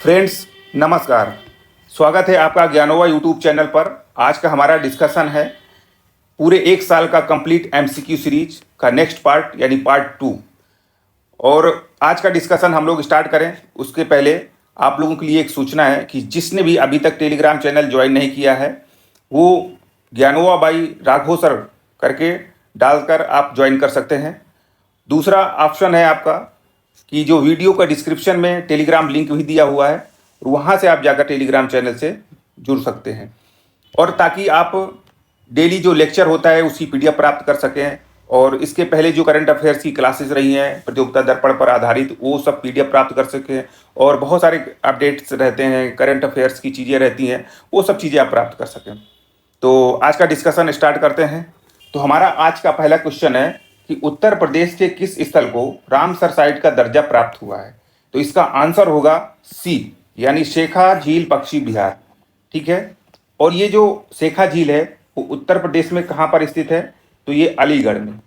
Friends, नमस्कार। स्वागत है आपका ज्ञानोवा यूट्यूब चैनल पर। आज का हमारा डिस्कशन है पूरे एक साल का कंप्लीट एमसीक्यू सीरीज का नेक्स्ट पार्ट यानी पार्ट 2। और आज का डिस्कशन हम लोग स्टार्ट करें उसके पहले आप लोगों के लिए एक सूचना है कि जिसने भी अभी तक टेलीग्राम चैनल ज्वाइन नहीं किया है वो ज्ञानोवा बाई राघव सर करके डालकर आप ज्वाइन कर सकते हैं। दूसरा ऑप्शन है आपका कि जो वीडियो का डिस्क्रिप्शन में टेलीग्राम लिंक भी दिया हुआ है, वहाँ से आप जाकर टेलीग्राम चैनल से जुड़ सकते हैं और ताकि आप डेली जो लेक्चर होता है उसकी पीडीएफ प्राप्त कर सकें। और इसके पहले जो करंट अफेयर्स की क्लासेस रही हैं प्रतियोगिता दर्पण पर आधारित, वो सब पीडीएफ प्राप्त कर सकें। और बहुत सारे अपडेट्स रहते हैं, करंट अफेयर्स की चीज़ें रहती हैं, वो सब चीज़ें आप प्राप्त कर सकें। तो आज का डिस्कशन स्टार्ट करते हैं। तो हमारा आज का पहला क्वेश्चन है कि उत्तर प्रदेश के किस स्थल को रामसर साइट का दर्जा प्राप्त हुआ है। तो इसका आंसर होगा सी यानी शेखा झील पक्षी विहार। ठीक है। और ये जो शेखा झील है वो उत्तर प्रदेश में कहाँ पर स्थित है? तो ये अलीगढ़ में।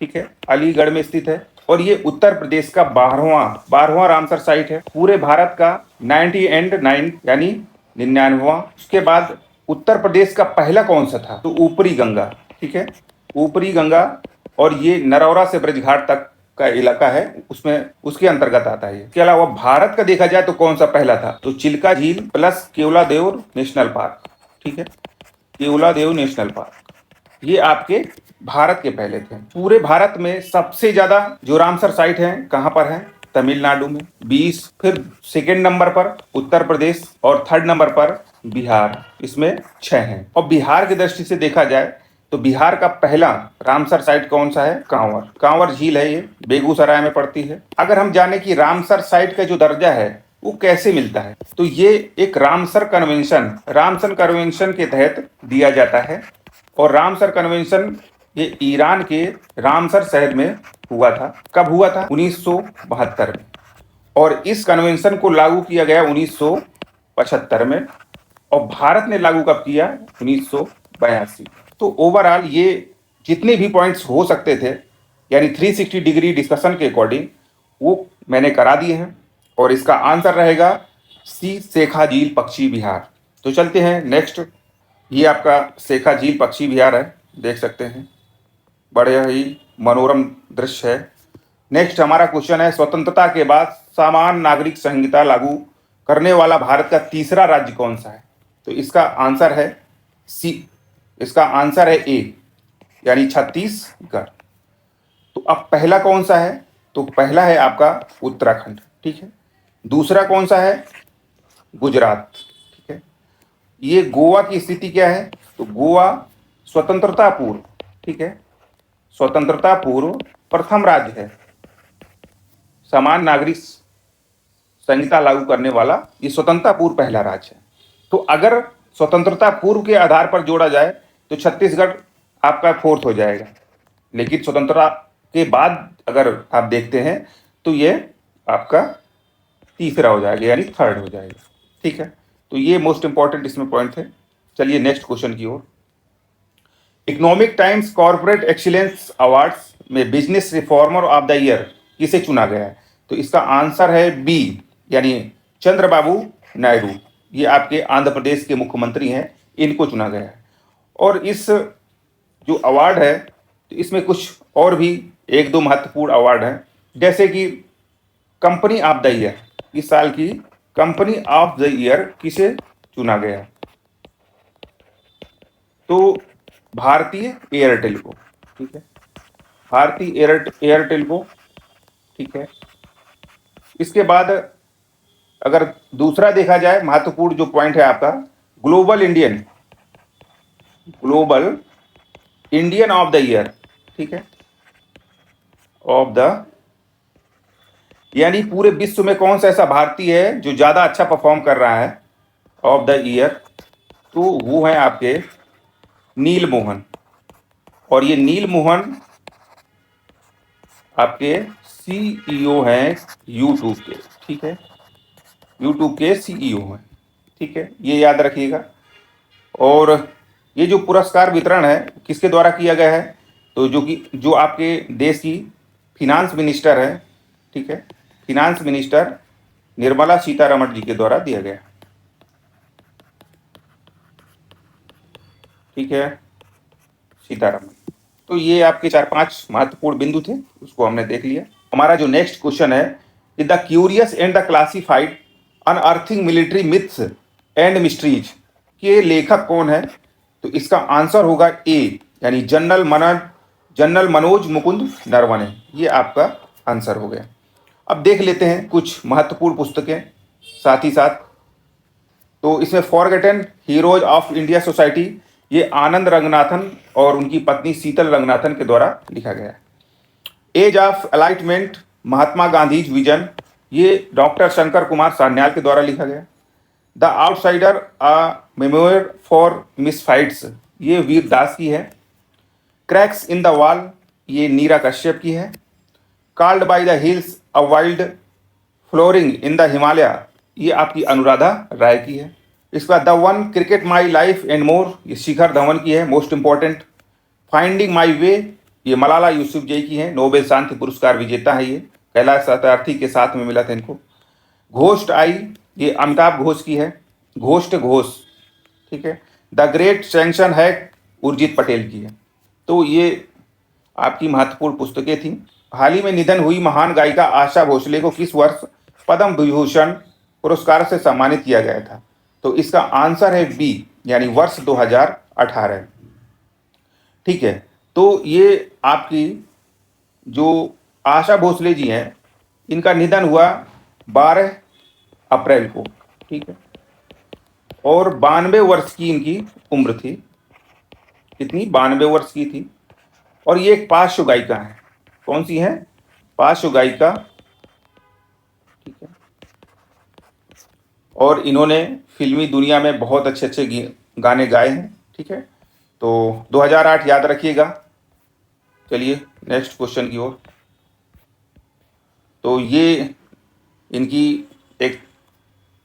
ठीक है, अलीगढ़ में स्थित है और ये उत्तर प्रदेश का 12वां रामसर साइट है। पूरे भारत का 99 यानी 99वां। उसके बाद उत्तर प्रदेश का पहला कौन सा था? तो ऊपरी गंगा। ठीक है, ऊपरी गंगा। और ये नरौरा से ब्रजघाट तक का इलाका है, उसमें उसके अंतर्गत आता है। इसके अलावा भारत का देखा जाए तो कौन सा पहला था? तो चिल्का झील प्लस केवलादेव नेशनल पार्क। ठीक है, केवलादेव नेशनल पार्क ये आपके भारत के पहले थे। पूरे भारत में सबसे ज्यादा जो रामसर साइट है कहाँ पर है? तमिलनाडु में 20। फिर सेकेंड नंबर पर उत्तर प्रदेश और थर्ड नंबर पर बिहार, इसमें 6 हैं। और बिहार की दृष्टि से देखा जाए तो बिहार का पहला रामसर साइट कौन सा है? कांवर झील है, ये बेगूसराय में पड़ती है। अगर हम जाने कि रामसर साइट का जो दर्जा है वो कैसे मिलता है, तो ये एक रामसर कन्वेंशन के तहत दिया जाता है। और रामसर कन्वेंशन ये ईरान के रामसर शहर में हुआ था। कब हुआ था? 1972 में। और इस कन्वेंशन को लागू किया गया 1975 में। और भारत ने लागू कब किया? 1982। तो ओवरऑल ये जितने भी पॉइंट्स हो सकते थे यानी 360 डिग्री डिस्कशन के अकॉर्डिंग वो मैंने करा दिए हैं। और इसका आंसर रहेगा सी शेखा झील पक्षी विहार। तो चलते हैं नेक्स्ट। ये आपका शेखा झील पक्षी विहार है, देख सकते हैं, बड़े ही मनोरम दृश्य है। नेक्स्ट हमारा क्वेश्चन है स्वतंत्रता के बाद समान नागरिक संहिता लागू करने वाला भारत का तीसरा राज्य कौन सा है? तो इसका आंसर है सी, इसका आंसर है ए यानी छत्तीसगढ़। तो अब पहला कौन सा है? तो पहला है आपका उत्तराखंड। ठीक है, दूसरा कौन सा है? गुजरात। ठीक है, ये गोवा की स्थिति क्या है? तो गोवा स्वतंत्रता पूर्व, ठीक है, स्वतंत्रता पूर्व प्रथम राज्य है समान नागरिक संहिता लागू करने वाला, ये स्वतंत्रता पूर्व पहला राज्य है। तो अगर स्वतंत्रता पूर्व के आधार पर जोड़ा जाए तो छत्तीसगढ़ आपका फोर्थ हो जाएगा, लेकिन स्वतंत्रता के बाद अगर आप देखते हैं तो ये आपका तीसरा हो जाएगा यानी थर्ड हो जाएगा। ठीक है, तो ये मोस्ट इंपॉर्टेंट इसमें पॉइंट है। चलिए नेक्स्ट क्वेश्चन की ओर। Economic Times corporate excellence awards में business reformer of the year किसे चुना गया है? तो इसका आंसर है बी यानी चंद्रबाबू नायडू। ये आपके आंध्र प्रदेश के मुख्यमंत्री हैं, इनको चुना गया है। और इस जो अवार्ड है तो इसमें कुछ और भी एक दो महत्वपूर्ण अवार्ड हैं, जैसे कि कंपनी ऑफ द ईयर। इस साल की कंपनी ऑफ द ईयर किसे चुना गया? तो भारतीय एयरटेल को। ठीक है, भारतीय एयरटेल को। ठीक है, इसके बाद अगर दूसरा देखा जाए महत्वपूर्ण जो पॉइंट है आपका global Indian of the year. ठीक है, ऑफ द यानी पूरे विश्व में कौन सा ऐसा भारतीय है जो ज्यादा अच्छा परफॉर्म कर रहा है ऑफ द ईयर? तो वो है आपके नील मोहन। और ये नील मोहन आपके सीईओ हैं यूट्यूब के। ठीक है, यूट्यूब के सीईओ हैं। ठीक है, ये याद रखिएगा। और ये जो पुरस्कार वितरण है किसके द्वारा किया गया है? तो जो आपके देश की फिनांस मिनिस्टर है। ठीक है, फिनांस मिनिस्टर निर्मला सीतारमण जी के द्वारा दिया गया। ठीक है, सीतारमण। तो ये आपके 4-5 महत्वपूर्ण बिंदु थे, उसको हमने देख लिया। हमारा जो नेक्स्ट क्वेश्चन है, the curious and the classified unearthing military myths and mysteries के लेखक कौन है? तो इसका आंसर होगा ए, यानी जनरल मनोज मुकुंद नरवणे। ये आपका आंसर हो गया। अब देख लेते हैं कुछ महत्वपूर्ण पुस्तकें साथ ही साथ। तो इसमें forgotten heroes of India society, ये आनंद रंगनाथन और उनकी पत्नी शीतल रंगनाथन के द्वारा लिखा गया है। Age of enlightenment Mahatma Gandhi's vision, ये डॉक्टर शंकर कुमार सान्याल के द्वारा लिखा गया। The outsider a memoir for misfits, ये वीर दास की है। क्रैक्स इन द वॉल, ये नीरा कश्यप की है। Called by the hills a wild flooring in the Himalaya, ये आपकी अनुराधा राय की है। इसका the one cricket my life and more, ये शिखर धवन की है, मोस्ट इंपॉर्टेंट। फाइंडिंग माई वे, ये मलाला यूसुफजई की है, नोबेल शांति पुरस्कार विजेता है ये, कैलाश सत्यार्थी के साथ में मिला था इनको। घोस्ट आई, ये अमिताभ घोष की है, घोस्ट घोष। ठीक है। द ग्रेट सैंक्शन है, उर्जित पटेल की है। तो ये आपकी महत्वपूर्ण पुस्तकें थी। हाल ही में निधन हुई महान गायिका आशा भोसले को किस वर्ष पद्म विभूषण पुरस्कार से सम्मानित किया गया था? तो इसका आंसर है बी, यानी वर्ष 2018। ठीक है। तो ये आपकी जो आशा भोसले जी हैं, इनका निधन हुआ 12 अप्रैल को। ठीक है। और 92 वर्ष की इनकी उम्र थी। कितनी? 92 वर्ष की थी। और ये एक पार्श्व गायिका है। कौन सी है? पार्श्व गायिका। ठीक है। और इन्होंने फिल्मी दुनिया में बहुत अच्छे अच्छे गाने गाए हैं। ठीक है। तो 2008 याद रखिएगा। चलिए नेक्स्ट क्वेश्चन की ओर। तो ये इनकी एक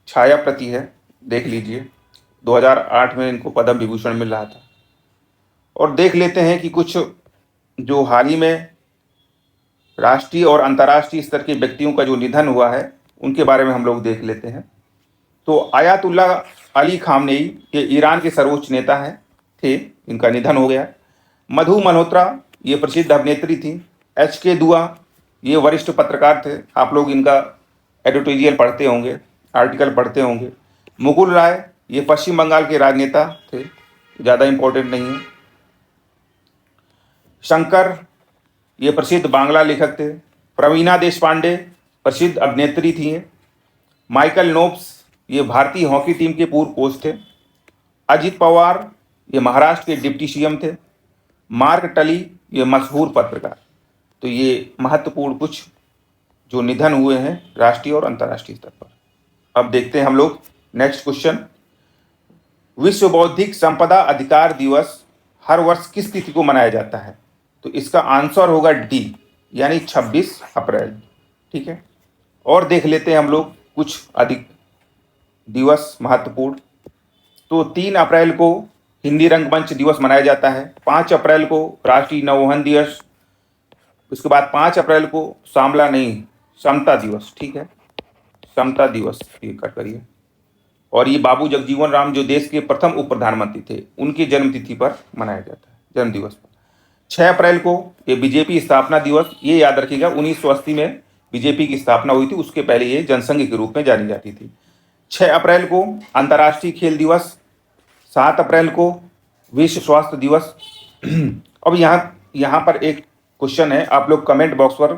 छाया प्रति है, देख लीजिए। 2008 में इनको पद्म विभूषण मिल रहा था। और देख लेते हैं कि कुछ जो हाल ही में राष्ट्रीय और अंतर्राष्ट्रीय स्तर के व्यक्तियों का जो निधन हुआ है, उनके बारे में हम लोग देख लेते हैं। तो आयतुल्ला अली खामनेई, ये ईरान के सर्वोच्च नेता थे, इनका निधन हो गया। मधु मल्होत्रा, ये प्रसिद्ध अभिनेत्री थी। HK दुआ, ये वरिष्ठ पत्रकार थे। आप लोग इनका एडिटोरियल पढ़ते होंगे, आर्टिकल पढ़ते होंगे। मुकुल राय, ये पश्चिम बंगाल के राजनेता थे, ज़्यादा इम्पोर्टेंट नहीं है। शंकर, ये प्रसिद्ध बांग्ला लेखक थे। प्रवीणा देशपांडे, प्रसिद्ध अभिनेत्री थी। माइकल नोब्स, ये भारतीय हॉकी टीम के पूर्व कोच थे। अजित पवार, ये महाराष्ट्र के डिप्टी CM थे। मार्क टली, ये मशहूर पत्रकार। तो ये महत्वपूर्ण कुछ जो निधन हुए हैं राष्ट्रीय और अंतर्राष्ट्रीय स्तर पर। अब देखते हैं हम लोग नेक्स्ट क्वेश्चन। विश्व बौद्धिक संपदा अधिकार दिवस हर वर्ष किस तिथि को मनाया जाता है? तो इसका आंसर होगा डी, यानी 26 अप्रैल। ठीक है। और देख लेते हैं हम लोग कुछ अधिक दिवस महत्वपूर्ण। तो 3 अप्रैल को हिंदी रंगमंच दिवस मनाया जाता है। 5 अप्रैल को राष्ट्रीय नौवहन दिवस। उसके बाद 5 अप्रैल को समता दिवस। ठीक है, समता दिवस ये कर करिए। और ये बाबू जगजीवन राम, जो देश के प्रथम उप प्रधानमंत्री थे, उनकी जन्मतिथि पर मनाया जाता है, जन्म दिवस पर। 6 अप्रैल को ये बीजेपी स्थापना दिवस, ये याद रखिएगा, 1980 में बीजेपी की स्थापना हुई थी, उसके पहले ये जनसंघ के रूप में जानी जाती थी। 6 अप्रैल को अंतर्राष्ट्रीय खेल दिवस। 7 अप्रैल को विश्व स्वास्थ्य दिवस। अब यहाँ पर एक क्वेश्चन है, आप लोग कमेंट बॉक्स पर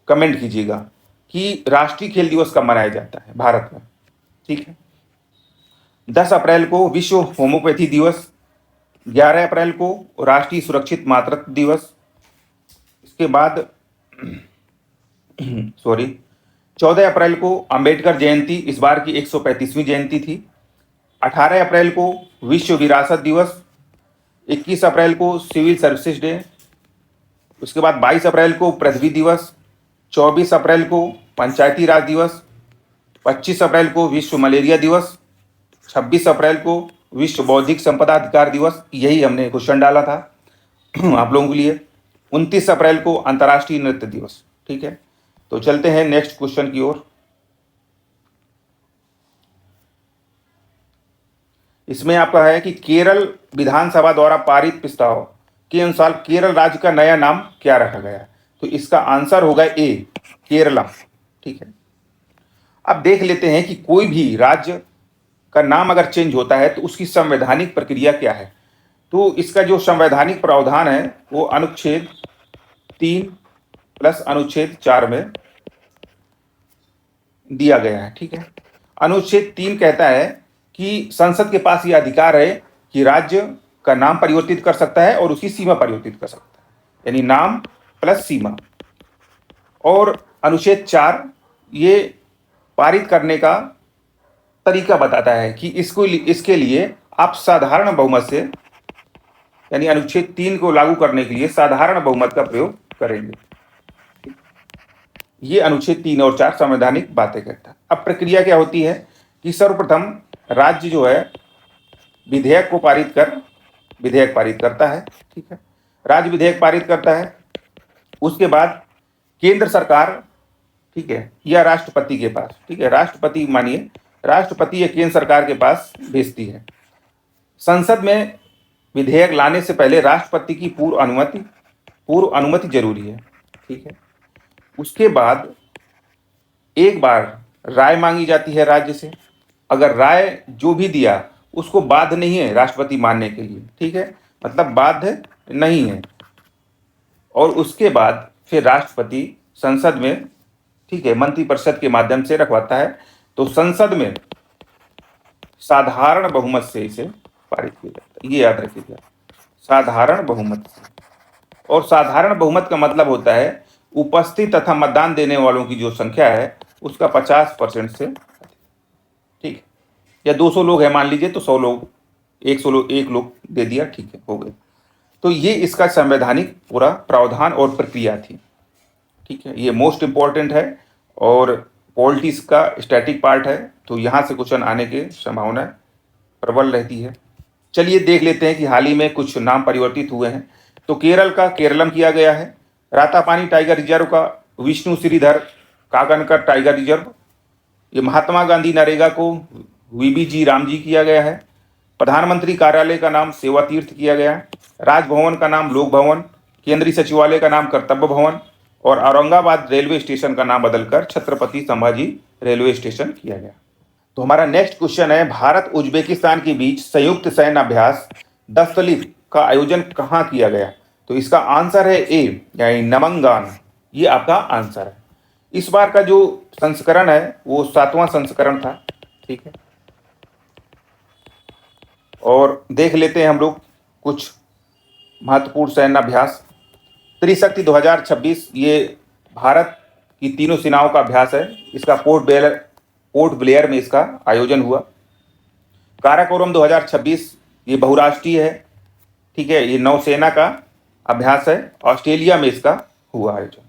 कमेंट कीजिएगा कि राष्ट्रीय खेल दिवस कब मनाया जाता है भारत में। ठीक है। 10 अप्रैल को विश्व होम्योपैथी दिवस। 11 अप्रैल को राष्ट्रीय सुरक्षित मातृत्व दिवस। इसके बाद 14 अप्रैल को अंबेडकर जयंती, इस बार की 135वीं जयंती थी। 18 अप्रैल को विश्व विरासत दिवस। 21 अप्रैल को सिविल सर्विसेज डे। उसके बाद 22 अप्रैल को पृथ्वी दिवस। 24 अप्रैल को पंचायती राज दिवस। 25 अप्रैल को विश्व मलेरिया दिवस। 26 अप्रैल को विश्व बौद्धिक संपदा अधिकार दिवस, यही हमने क्वेश्चन डाला था आप लोगों के लिए। 29 अप्रैल को अंतर्राष्ट्रीय नृत्य दिवस। ठीक है। तो चलते हैं नेक्स्ट क्वेश्चन की ओर। इसमें आपका है कि केरल विधानसभा द्वारा पारित प्रस्ताव के अनुसार केरल राज्य का नया नाम क्या रखा गया है? तो इसका आंसर होगा ए, केरला। ठीक है, अब देख लेते हैं कि कोई भी राज्य का नाम अगर चेंज होता है तो उसकी संवैधानिक प्रक्रिया क्या है। तो इसका जो संवैधानिक प्रावधान है वो अनुच्छेद 3 प्लस अनुच्छेद 4 में दिया गया है। ठीक है, अनुच्छेद 3 कहता है कि संसद के पास यह अधिकार है कि राज्य का नाम परिवर्तित कर सकता है और उसकी सीमा परिवर्तित कर सकता है, यानी नाम प्लस सीमा। और अनुच्छेद 4 ये पारित करने का तरीका बताता है कि इसके लिए आप साधारण बहुमत से, यानी अनुच्छेद 3 को लागू करने के लिए साधारण बहुमत का प्रयोग करेंगे। ये अनुच्छेद 3 और 4 संवैधानिक बातें कहता है। अब प्रक्रिया क्या होती है कि सर्वप्रथम राज्य जो है विधेयक पारित करता है। ठीक है, राज्य विधेयक पारित करता है, उसके बाद केंद्र सरकार, ठीक है, या राष्ट्रपति के पास, ठीक है, राष्ट्रपति मानिए, राष्ट्रपति या केंद्र सरकार के पास भेजती है। संसद में विधेयक लाने से पहले राष्ट्रपति की पूर्व अनुमति जरूरी है। ठीक है, उसके बाद एक बार राय मांगी जाती है राज्य से। अगर राय जो भी दिया उसको बाध्य नहीं है राष्ट्रपति मानने के लिए, ठीक है, मतलब बाध्य नहीं है, और उसके बाद फिर राष्ट्रपति संसद में, ठीक है, मंत्रिपरिषद के माध्यम से रखवाता है। तो संसद में साधारण बहुमत से इसे पारित किया जाता है, ये याद रखिएगा, साधारण बहुमत से। और साधारण बहुमत का मतलब होता है उपस्थित तथा मतदान देने वालों की जो संख्या है उसका 50% से, ठीक है, या 200 लोग हैं मान लीजिए तो 100 लोग, 1 लोग दे दिया, ठीक है, हो गए। तो ये इसका संवैधानिक पूरा प्रावधान और प्रक्रिया थी। ठीक है, ये मोस्ट इंपॉर्टेंट है और पॉलिटिक्स का स्टैटिक पार्ट है, तो यहाँ से क्वेश्चन आने की संभावना प्रबल रहती है। चलिए देख लेते हैं कि हाल ही में कुछ नाम परिवर्तित हुए हैं। तो केरल का केरलम किया गया है, रातापानी टाइगर रिजर्व का विष्णु श्रीधर कागनकर टाइगर रिजर्व, ये महात्मा गांधी नरेगा को वीबीजी रामजी किया गया है, प्रधानमंत्री कार्यालय का नाम सेवा तीर्थ किया गया है, राजभवन का नाम लोक भवन, केंद्रीय सचिवालय का नाम कर्तव्य भवन, और औरंगाबाद रेलवे स्टेशन का नाम बदलकर छत्रपति संभाजी रेलवे स्टेशन किया गया। तो हमारा नेक्स्ट क्वेश्चन है, भारत उज्बेकिस्तान के बीच संयुक्त सैन्य अभ्यास दस्तलिफ का आयोजन कहाँ किया गया? तो इसका आंसर है ए, यानी नमंगान, ये आपका आंसर है। इस बार का जो संस्करण है वो 7वां संस्करण था। ठीक है, और देख लेते हैं हम लोग कुछ महत्वपूर्ण सैन्य अभ्यास। त्रिशक्ति 2026 ये भारत की तीनों सेनाओं का अभ्यास है। इसका पोर्ट ब्लेयर में इसका आयोजन हुआ। काराकोरम 2026 ये बहुराष्ट्रीय है। ठीक है, ये नौसेना का अभ्यास है, ऑस्ट्रेलिया में इसका हुआ आयोजन।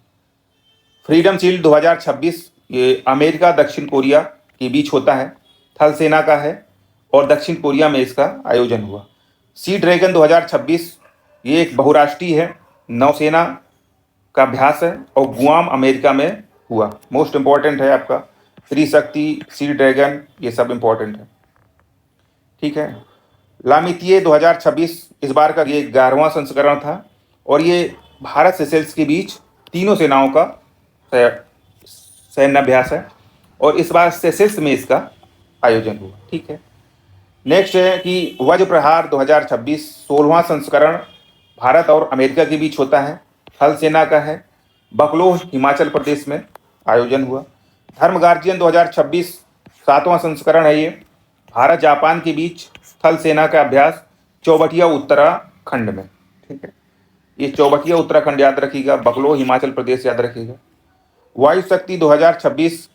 फ्रीडम शील्ड 2026 ये अमेरिका दक्षिण कोरिया के बीच होता है, थल सेना का है और दक्षिण कोरिया में इसका आयोजन हुआ। सी ड्रैगन 2026 ये एक बहुराष्ट्रीय है, नौसेना का अभ्यास है और गुआम अमेरिका में हुआ। मोस्ट इंपॉर्टेंट है आपका त्रिशक्ति, सी ड्रैगन, ये सब इंपॉर्टेंट है। ठीक है, लामितिये 2026 इस बार का ये 11वां संस्करण था और ये भारत सेशेल्स के बीच तीनों सेनाओं का सैन्य अभ्यास है और इस बार सेशेल्स में इसका आयोजन हुआ। ठीक है, नेक्स्ट है कि वज्र प्रहार 2026 16वां संस्करण भारत और अमेरिका के बीच होता है, थल सेना का है, बकलोह हिमाचल प्रदेश में आयोजन हुआ। धर्म गार्जियन 2026 7वां संस्करण है, ये भारत जापान के बीच थल सेना का अभ्यास चौबटिया उत्तराखंड में। ठीक है, ये चौबटिया उत्तराखंड याद रखिएगा, बकलोह हिमाचल प्रदेश याद रखिएगा। वायु शक्ति 2026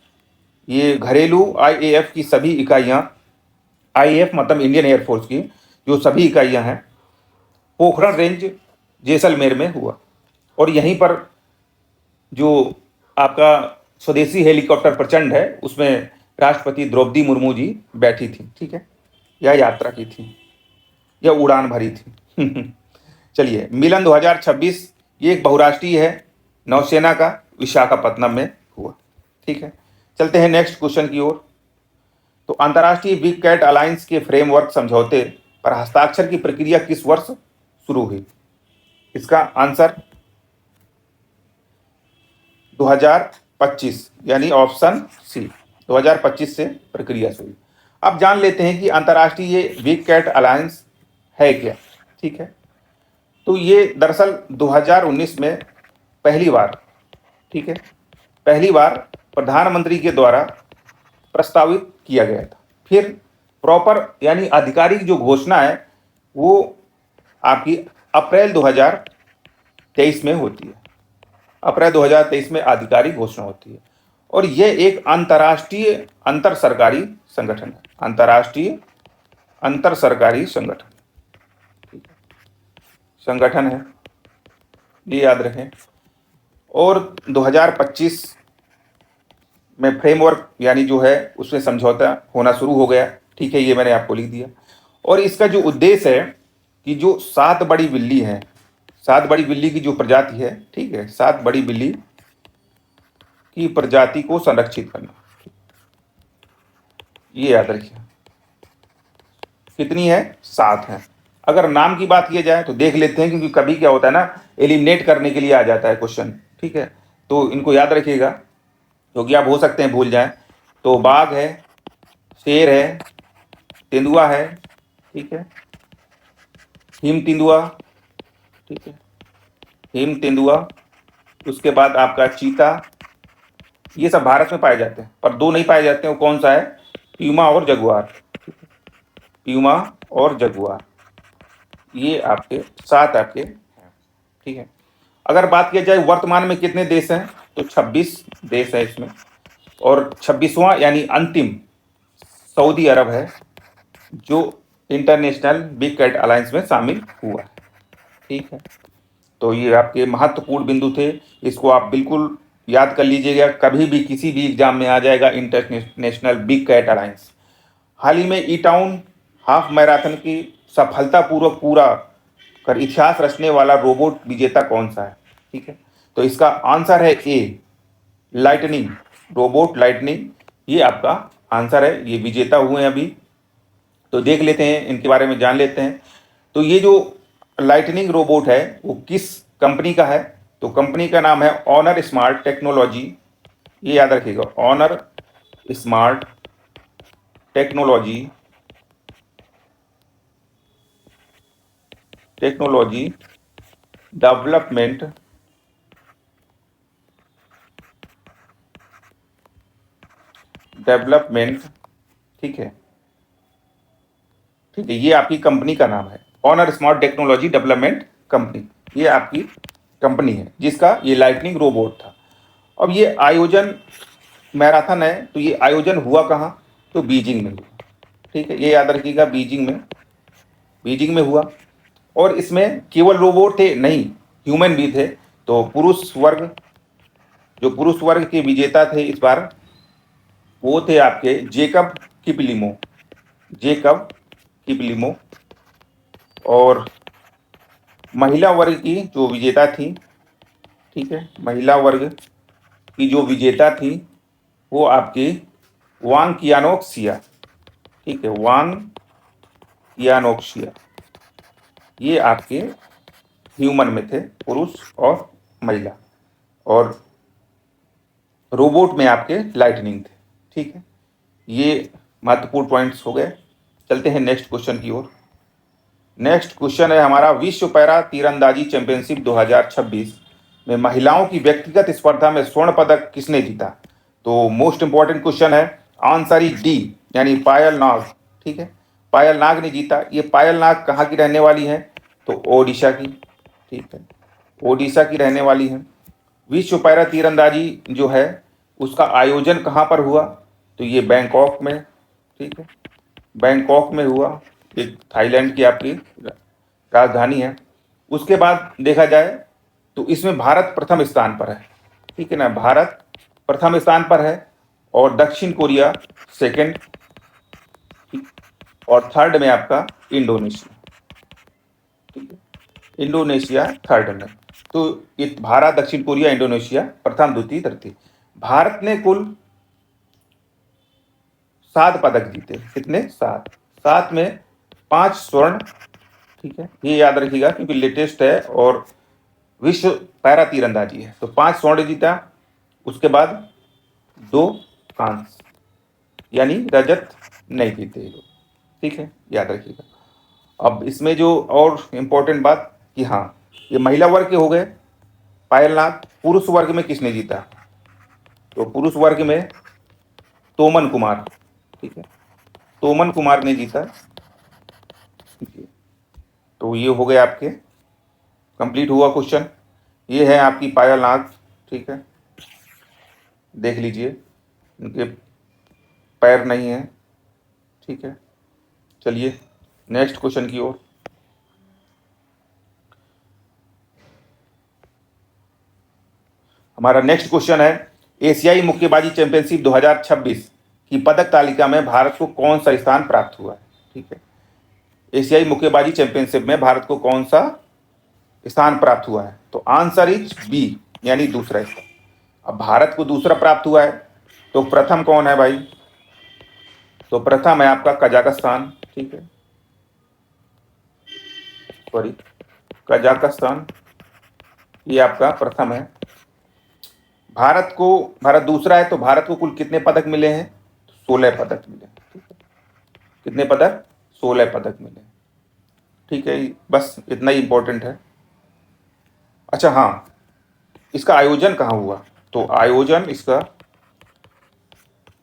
ये घरेलू आईएएफ की सभी इकाइयाँ, आईएएफ मतलब इंडियन एयरफोर्स की जो सभी इकाइयाँ हैं, पोखरण रेंज जैसलमेर में हुआ और यहीं पर जो आपका स्वदेशी हेलीकॉप्टर प्रचंड है उसमें राष्ट्रपति द्रौपदी मुर्मू जी बैठी थी। ठीक है, यह यात्रा की थी, यह उड़ान भरी थी। चलिए, मिलन 2026 ये एक बहुराष्ट्रीय है, नौसेना का, विशाखापत्तनम में हुआ। ठीक है, चलते हैं नेक्स्ट क्वेश्चन की ओर। तो अंतर्राष्ट्रीय बिग कैट अलायंस के फ्रेमवर्क समझौते पर हस्ताक्षर की प्रक्रिया किस वर्ष शुरू हुई? इसका आंसर 2025 यानी ऑप्शन सी 2025 से प्रक्रिया शुरू। अब जान लेते हैं कि अंतर्राष्ट्रीय बिग कैट अलायंस है क्या। ठीक है, तो ये दरअसल 2019 में पहली बार, ठीक है, पहली बार प्रधानमंत्री के द्वारा प्रस्तावित किया गया था। फिर प्रॉपर यानी आधिकारिक जो घोषणा है वो आपकी अप्रैल 2023 में होती है। अप्रैल 2023 में आधिकारिक घोषणा होती है और यह एक अंतर्राष्ट्रीय अंतर सरकारी संगठन है। अंतर्राष्ट्रीय अंतर सरकारी संगठन है, ये याद रखें। और 2025 में फ्रेमवर्क यानी जो है उसमें समझौता होना शुरू हो गया। ठीक है, ये मैंने आपको लिख दिया। और इसका जो उद्देश्य है कि जो 7 बड़ी बिल्ली हैं, 7 बड़ी बिल्ली की जो प्रजाति है, ठीक है, 7 बड़ी बिल्ली की प्रजाति को संरक्षित करना, ये याद रखिए। कितनी है? 7 है। अगर नाम की बात की जाए तो देख लेते हैं, क्योंकि कभी क्या होता है ना, एलिमिनेट करने के लिए आ जाता है क्वेश्चन। ठीक है, तो इनको याद रखिएगा क्योंकि आप हो सकते हैं भूल जाएं। तो बाघ है, शेर है, तेंदुआ है, ठीक है, हिम तेंदुआ, ठीक है, हिम तेंदुआ। उसके बाद आपका चीता। ये सब भारत में पाए जाते हैं, पर 2 नहीं पाए जाते हैं। वो कौन सा है? प्यूमा और जगुआर। प्यूमा और जगुआर, ये आपके 7 आपके हैं। ठीक है, अगर बात किया जाए वर्तमान में कितने देश हैं, तो 26 देश है इसमें। और 26वां यानी अंतिम सऊदी अरब है जो इंटरनेशनल बिग कैट अलायंस में शामिल हुआ है। ठीक है, तो ये आपके महत्वपूर्ण बिंदु थे, इसको आप बिल्कुल याद कर लीजिएगा। कभी भी किसी भी एग्जाम में आ जाएगा इंटरनेशनल बिग कैट अलायंस। हाल ही में ई टाउन हाफ मैराथन की सफलतापूर्वक पूरा कर इतिहास रचने वाला रोबोट विजेता कौन सा है? ठीक है, तो इसका आंसर है ए, लाइटनिंग। रोबोट लाइटनिंग, ये आपका आंसर है। ये विजेता हुए हैं अभी। तो देख लेते हैं, इनके बारे में जान लेते हैं। तो ये जो लाइटनिंग रोबोट है वो किस कंपनी का है? तो कंपनी का नाम है ऑनर स्मार्ट टेक्नोलॉजी। ये याद रखिएगा, ऑनर स्मार्ट टेक्नोलॉजी डेवलपमेंट ठीक है, ठीक है, ये आपकी कंपनी का नाम है, Honor smart technology development company. ये आपकी कंपनी है जिसका ये लाइटनिंग रोबोट था। अब ये आयोजन मैराथन है, तो ये आयोजन हुआ कहाँ? तो बीजिंग में हुआ। ठीक है, ये याद रखिएगा, बीजिंग में हुआ। और इसमें केवल रोबोट थे नहीं, ह्यूमन भी थे। तो पुरुष वर्ग के विजेता थे इस बार, वो थे आपके जेकब किपलिमो। और महिला वर्ग की जो विजेता थी, ठीक है, महिला वर्ग की जो विजेता थी वो आपकी वांग कियानोक्सिया। ठीक है, वांग कियानोक्सिया। ये आपके ह्यूमन में थे, पुरुष और महिला। और रोबोट में आपके लाइटनिंग थे। ठीक है, ये महत्वपूर्ण पॉइंट्स हो गए। चलते हैं नेक्स्ट क्वेश्चन की ओर। नेक्स्ट क्वेश्चन है हमारा, विश्व पैरा तीरंदाजी चैंपियनशिप 2026 में महिलाओं की व्यक्तिगत स्पर्धा में स्वर्ण पदक किसने जीता? तो मोस्ट इंपॉर्टेंट क्वेश्चन है, आंसर इज डी यानी पायल नाग। ठीक है, पायल नाग ने जीता। ये पायल नाग कहाँ की रहने वाली है? तो ओडिशा की। ठीक है, ओडिशा की रहने वाली है। विश्व पैरा तीरंदाजी जो है उसका आयोजन कहाँ पर हुआ? तो ये बैंकॉक में। ठीक है, बैंकॉक में हुआ। एक थाईलैंड की आपकी राजधानी है। उसके बाद देखा जाए तो इसमें भारत प्रथम स्थान पर है। ठीक है ना, भारत प्रथम स्थान पर है और दक्षिण कोरिया सेकंड, और थर्ड में आपका इंडोनेशिया। ठीक है, इंडोनेशिया थर्ड में। तो ये भारत, दक्षिण कोरिया, इंडोनेशिया प्रथम, द्वितीय, तृतीय। भारत ने कुल 7 पदक जीते। कितने? 7। 7 में 5 स्वर्ण, ठीक है, ये याद रखिएगा क्योंकि लेटेस्ट है और विश्व पैरा तीरंदाजी है। तो 5 स्वर्ण जीता, उसके बाद 2 कांस्य, यानी रजत नहीं जीते ये लोग, ठीक है, याद रखिएगा। अब इसमें जो और इम्पोर्टेंट बात कि हाँ, ये महिला वर्ग के हो गए। पायलनाथ। पुरुष वर्ग में किसने जीता? तो पुरुष वर्ग में तोमन कुमार, ठीक है, तोमन कुमार ने जीता। तो ये हो गए आपके, कंप्लीट हुआ क्वेश्चन। ये है आपकी पायलनाथ, ठीक है, देख लीजिए, इनके पैर नहीं है, ठीक है। चलिए नेक्स्ट क्वेश्चन की ओर। हमारा नेक्स्ट क्वेश्चन है, एशियाई मुक्केबाजी चैंपियनशिप 2026 की पदक तालिका में भारत को कौन सा स्थान प्राप्त हुआ है? ठीक है, एशियाई मुक्केबाजी चैंपियनशिप में भारत को कौन सा स्थान प्राप्त हुआ है? तो आंसर इज बी, यानी दूसरा स्थान। अब भारत को दूसरा प्राप्त हुआ है, तो प्रथम कौन है भाई? तो प्रथम है आपका कजाकिस्तान, ठीक है, सॉरी, कजाकिस्तान, ये आपका प्रथम है। भारत दूसरा है, तो भारत को कुल कितने पदक मिले हैं? 16 पदक मिले, ठीक है। कितने पदक? 16 पदक मिले, ठीक है। बस इतना ही इंपॉर्टेंट है। अच्छा हाँ, इसका आयोजन कहाँ हुआ? तो आयोजन इसका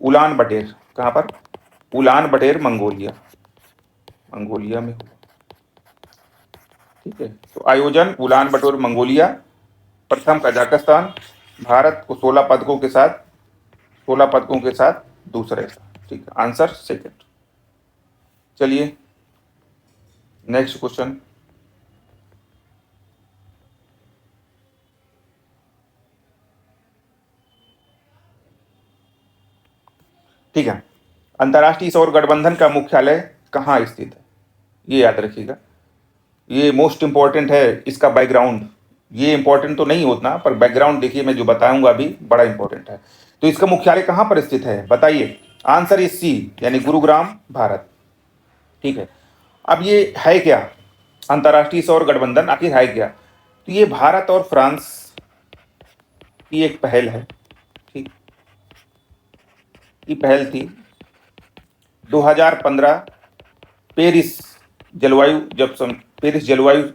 उलान बटेर, कहाँ पर? उलान बटेर, मंगोलिया, मंगोलिया में हुआ, ठीक है। तो आयोजन उलान बटेर, मंगोलिया। प्रथम कजाकिस्तान। भारत को 16 पदकों के साथ, 16 पदकों के साथ दूसरे, ठीक है, आंसर सेकंड। चलिए नेक्स्ट क्वेश्चन। ठीक है, अंतर्राष्ट्रीय सौर गठबंधन का मुख्यालय कहाँ स्थित है? ये याद रखिएगा, ये मोस्ट इंपॉर्टेंट है। इसका बैकग्राउंड, ये इंपॉर्टेंट तो नहीं होता, पर बैकग्राउंड देखिए, मैं जो बताऊंगा अभी बड़ा इंपॉर्टेंट है। तो इसका मुख्यालय कहाँ पर स्थित है बताइए? आंसर इज सी, यानी गुरुग्राम, भारत, ठीक है। अब ये है क्या? अंतर्राष्ट्रीय सौर गठबंधन आखिर है क्या? तो ये भारत और फ्रांस की एक पहल है, ठीक, की पहल थी 2015 पेरिस जलवायु, पेरिस जलवायु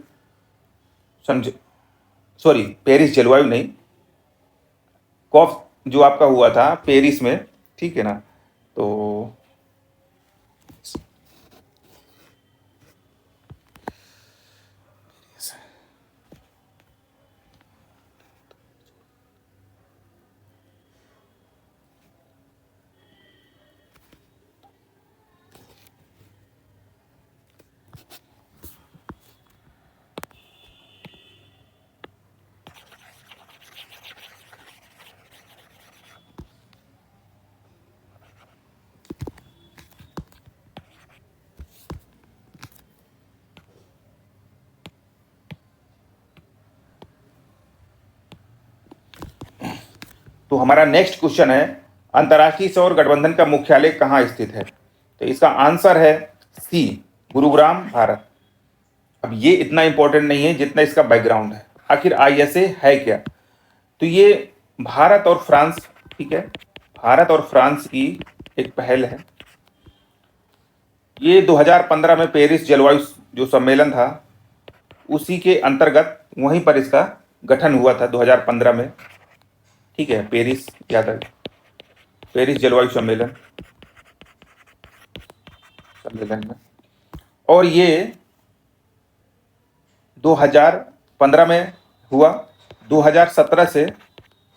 समझ, सॉरी, पेरिस जलवायु नहीं, कॉफ जो आपका हुआ था पेरिस में, ठीक है ना। तो तो हमारा नेक्स्ट क्वेश्चन है, अंतर्राष्ट्रीय सौर गठबंधन का मुख्यालय कहाँ स्थित है? तो इसका आंसर है सी, गुरुग्राम, भारत। अब ये इतना इंपॉर्टेंट नहीं है जितना इसका बैकग्राउंड है। आखिर आईएसए है क्या? तो ये भारत और फ्रांस, ठीक है, भारत और फ्रांस की एक पहल है। ये 2015 में पेरिस जलवायु जो सम्मेलन था, उसी के अंतर्गत वहीं पर इसका गठन हुआ था 2015 में, ठीक है, पेरिस, याद है, पेरिस जलवायु सम्मेलन में। और ये 2015 में हुआ, 2017 से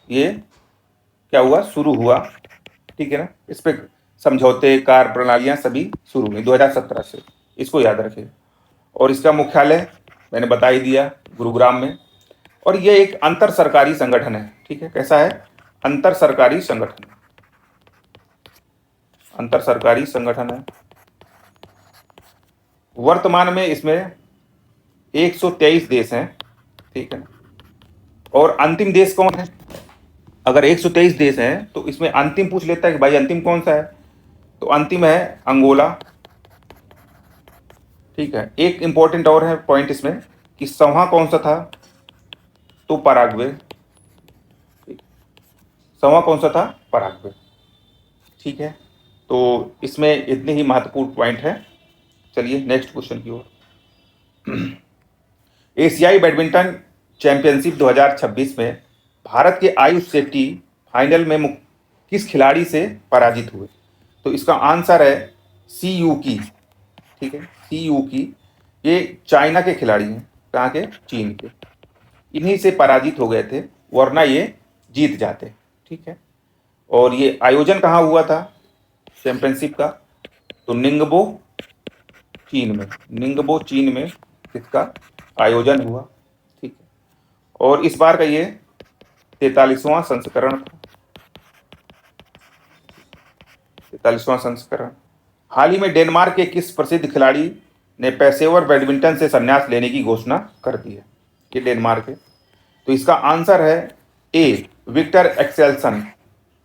ये क्या हुआ, शुरू हुआ, ठीक है ना। इस पे समझौते, कार्य प्रणालियां सभी शुरू हुई 2017 से, इसको याद रखें। और इसका मुख्यालय मैंने बता ही दिया, गुरुग्राम में। और ये एक अंतर सरकारी संगठन है, ठीक है, कैसा है? अंतर सरकारी संगठन, अंतर सरकारी संगठन है। वर्तमान में इसमें 123 देश हैं, ठीक है। और अंतिम देश कौन है? अगर 123 देश हैं तो इसमें अंतिम पूछ लेता है कि भाई अंतिम कौन सा है? तो अंतिम है अंगोला। ठीक है, एक इंपॉर्टेंट और है पॉइंट इसमें कि सौहा कौन सा था, तो पराग्वे। सौहा कौन सा था, पराग्वे। ठीक है, तो इसमें इतने ही महत्वपूर्ण पॉइंट है। चलिए नेक्स्ट क्वेश्चन की ओर। एशियाई बैडमिंटन चैंपियनशिप 2026 में भारत के आयुष शेट्टी फाइनल में किस खिलाड़ी से पराजित हुए? तो इसका आंसर है सी यू की। ठीक है, सी यू की। ये चाइना के खिलाड़ी हैं। कहाँ के? चीन के। इन्हीं से पराजित हो गए थे, वरना ये जीत जाते। ठीक है, और ये आयोजन कहाँ हुआ था चैंपियनशिप का? तो निंगबो चीन में। निंगबो चीन में इसका आयोजन हुआ। ठीक है, और इस बार का ये 43वां संस्करण था। 43वां संस्करण। हाल ही में डेनमार्क के किस प्रसिद्ध खिलाड़ी ने पेशेवर बैडमिंटन से संन्यास लेने की घोषणा कर दी है? ये डेनमार्क है। तो इसका आंसर है ए, विक्टर एक्सेल्सन।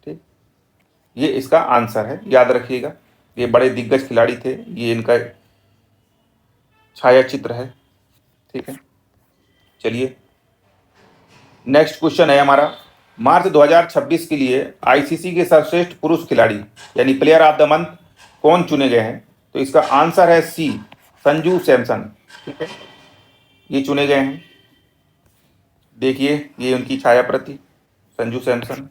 ठीक, ये इसका आंसर है, याद रखिएगा। ये बड़े दिग्गज खिलाड़ी थे, ये इनका छाया चित्र है। ठीक है, चलिए नेक्स्ट क्वेश्चन है हमारा। मार्च 2026 के लिए आईसीसी के सर्वश्रेष्ठ पुरुष खिलाड़ी यानी प्लेयर ऑफ द मंथ कौन चुने गए हैं? तो इसका आंसर है सी, संजू सैमसन। ठीक है, ये चुने गए हैं। देखिए ये उनकी छाया प्रति, संजू सैमसन।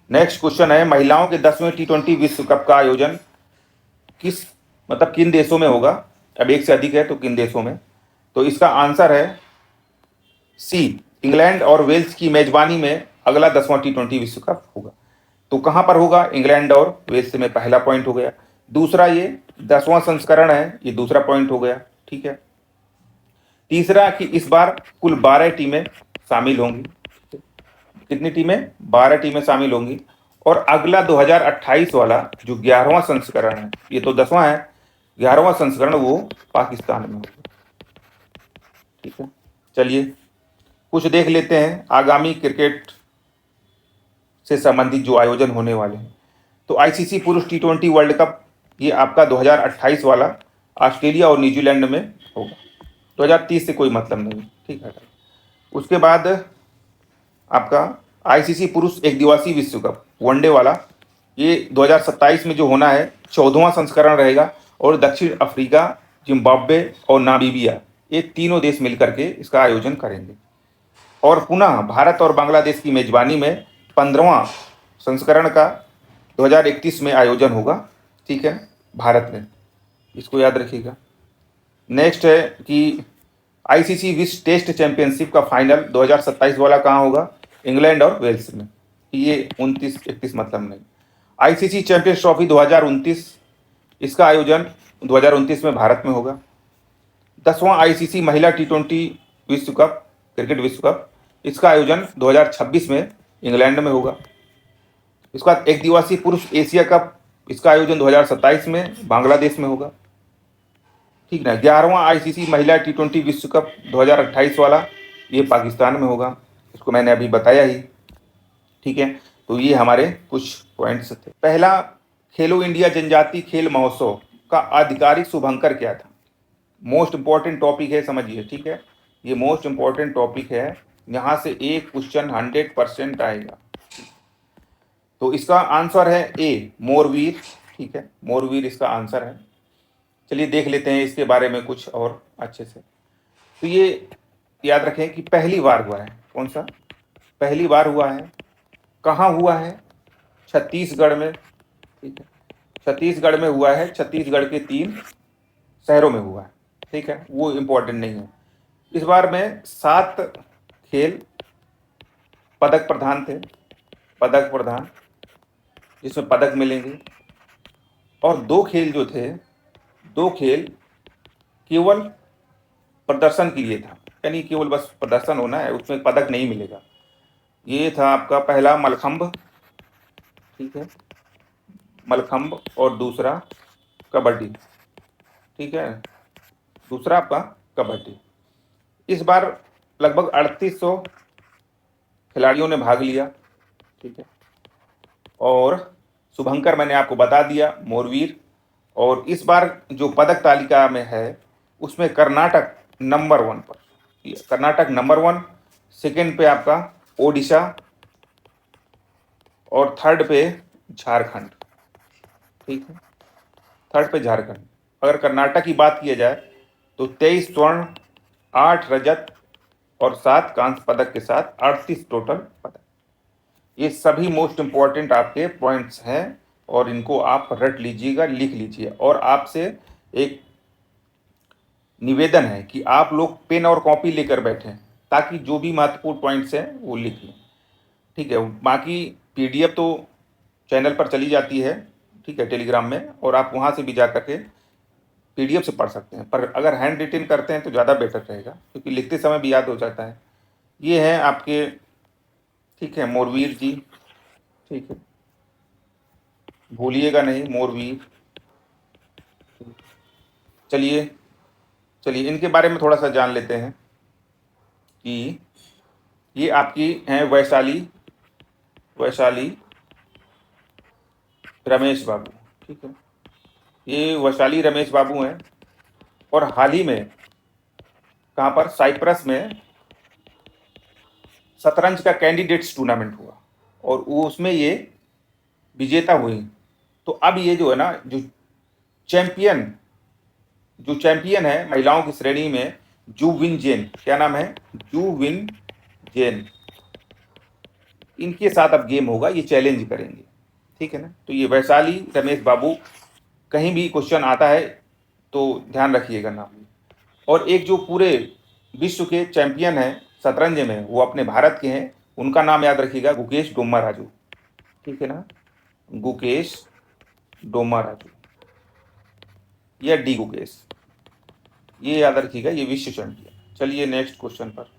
नेक्स्ट क्वेश्चन है, महिलाओं के 10वें T20 विश्व कप का आयोजन किस मतलब किन देशों में होगा? अब एक से अधिक है तो किन देशों में? तो इसका आंसर है सी, इंग्लैंड और वेल्स की मेजबानी में अगला 10वां T20 विश्व कप होगा। तो कहां पर होगा? इंग्लैंड और वेल्स में, पहला पॉइंट हो गया। दूसरा ये 10वां संस्करण है, ये दूसरा पॉइंट हो गया। ठीक है, तीसरा कि इस बार कुल 12 टीमें शामिल होंगी। कितनी टीमें? 12 टीमें शामिल होंगी। और अगला 2028 वाला जो 11वां संस्करण है, ये तो 10वां है, 11वां संस्करण वो पाकिस्तान में होगा। ठीक है, चलिए कुछ देख लेते हैं आगामी क्रिकेट से संबंधित जो आयोजन होने वाले हैं। तो आईसीसी पुरुष T20 वर्ल्ड कप ये आपका 2028 वाला ऑस्ट्रेलिया और न्यूजीलैंड में होगा। 2030 से कोई मतलब नहीं। ठीक है, उसके बाद आपका आईसीसी पुरुष एक दिवसीय विश्व कप वनडे वाला, ये 2027 में जो होना है 14वां संस्करण रहेगा। और दक्षिण अफ्रीका, जिम्बाब्वे और नामीबिया, ये तीनों देश मिलकर के इसका आयोजन करेंगे। और पुनः भारत और बांग्लादेश की मेजबानी में 15वां संस्करण का 2031 में आयोजन होगा। ठीक है, भारत में, इसको याद रखिएगा। नेक्स्ट है कि आईसीसी विश्व टेस्ट चैंपियनशिप का फाइनल 2027 वाला कहाँ होगा? इंग्लैंड और वेल्स में। ये 29-31 मतलब नहीं। आईसीसी चैंपियंस ट्रॉफी 2029, इसका आयोजन 2029 में भारत में होगा। 10वां आईसीसी महिला T20 विश्व कप, क्रिकेट विश्व कप, इसका आयोजन 2026 में इंग्लैंड में होगा। इसके बाद एक दिवसीय पुरुष एशिया कप, इसका आयोजन 2027 में बांग्लादेश में होगा। ठीक ना, 11वां आईसीसी महिला T20 विश्व कप 2028 वाला, ये पाकिस्तान में होगा। इसको मैंने अभी बताया ही। ठीक है, तो ये हमारे कुछ पॉइंट्स थे। पहला, खेलो इंडिया जनजातीय खेल महोत्सव का आधिकारिक शुभंकर क्या था? मोस्ट इंपॉर्टेंट टॉपिक है, समझिए। ठीक है, ये मोस्ट इंपॉर्टेंट टॉपिक है, यहाँ से एक क्वेश्चन 100% आएगा। तो इसका आंसर है ए, मोरवीर। ठीक है, मोरवीर इसका आंसर है। चलिए देख लेते हैं इसके बारे में कुछ और अच्छे से। तो ये याद रखें कि पहली बार हुआ है, कौन सा? पहली बार हुआ है। कहाँ हुआ है? छत्तीसगढ़ में। ठीक है, छत्तीसगढ़ में हुआ है। छत्तीसगढ़ के 3 शहरों में हुआ है। ठीक है, वो इम्पोर्टेंट नहीं है। इस बार में 7 खेल पदक प्रधान थे, पदक प्रधान, जिसमें पदक मिलेंगे। और 2 खेल जो थे, 2 खेल केवल प्रदर्शन के लिए था, यानी केवल बस प्रदर्शन होना है, उसमें पदक नहीं मिलेगा। ये था आपका पहला मलखंभ। ठीक है, मलखंभ। और दूसरा कबड्डी। ठीक है, दूसरा आपका कबड्डी। इस बार लगभग 3800 खिलाड़ियों ने भाग लिया। ठीक है, और शुभंकर मैंने आपको बता दिया, मोरवीर। और इस बार जो पदक तालिका में है उसमें कर्नाटक नंबर 1 पर, कर्नाटक नंबर 1, सेकंड पे आपका ओडिशा और थर्ड पे झारखंड। ठीक है, थर्ड पे झारखंड। अगर कर्नाटक की बात की जाए तो 23 स्वर्ण, 8 रजत और 7 कांस्य पदक के साथ 38 टोटल पदक। ये सभी मोस्ट इंपॉर्टेंट आपके पॉइंट्स हैं और इनको आप रट लीजिएगा, लिख लीजिए। और आपसे एक निवेदन है कि आप लोग पेन और कॉपी लेकर बैठें ताकि जो भी महत्वपूर्ण पॉइंट्स हैं वो लिख लें। ठीक है, बाकी पीडीएफ तो चैनल पर चली जाती है, ठीक है, टेलीग्राम में, और आप वहाँ से भी जा करके पीडीएफ से पढ़ सकते हैं। पर अगर हैंड रिटन करते हैं तो ज़्यादा बेटर रहेगा क्योंकि लिखते समय भी याद हो जाता है। ये हैं आपके, ठीक है, मोरवीर जी। ठीक है, भूलिएगा नहीं, मोरवीर। चलिए चलिए इनके बारे में थोड़ा सा जान लेते हैं कि ये आपकी हैं वैशाली, वैशाली रमेश बाबू। ठीक है, ये वैशाली रमेश बाबू हैं और हाल ही में कहाँ पर, साइप्रस में शतरंज का कैंडिडेट्स टूर्नामेंट हुआ और वो उसमें ये विजेता हुई। तो अब ये जो है ना, चैंपियन जो चैंपियन है महिलाओं की श्रेणी में, जू विन जेन, क्या नाम है, जू विन जेन, इनके साथ अब गेम होगा, ये चैलेंज करेंगे। ठीक है ना, तो ये वैशाली रमेश बाबू, कहीं भी क्वेश्चन आता है तो ध्यान रखिएगा नाम। और एक जो पूरे विश्व के चैंपियन हैं शतरंज में, वो अपने भारत के हैं, उनका नाम याद रखिएगा, गुकेश डोम्माराजू। ठीक है ना, गुकेश डोम्माराजू या डी गुकेश, ये याद रखिएगा, ये विश्व चैंपियन। चलिए नेक्स्ट क्वेश्चन पर।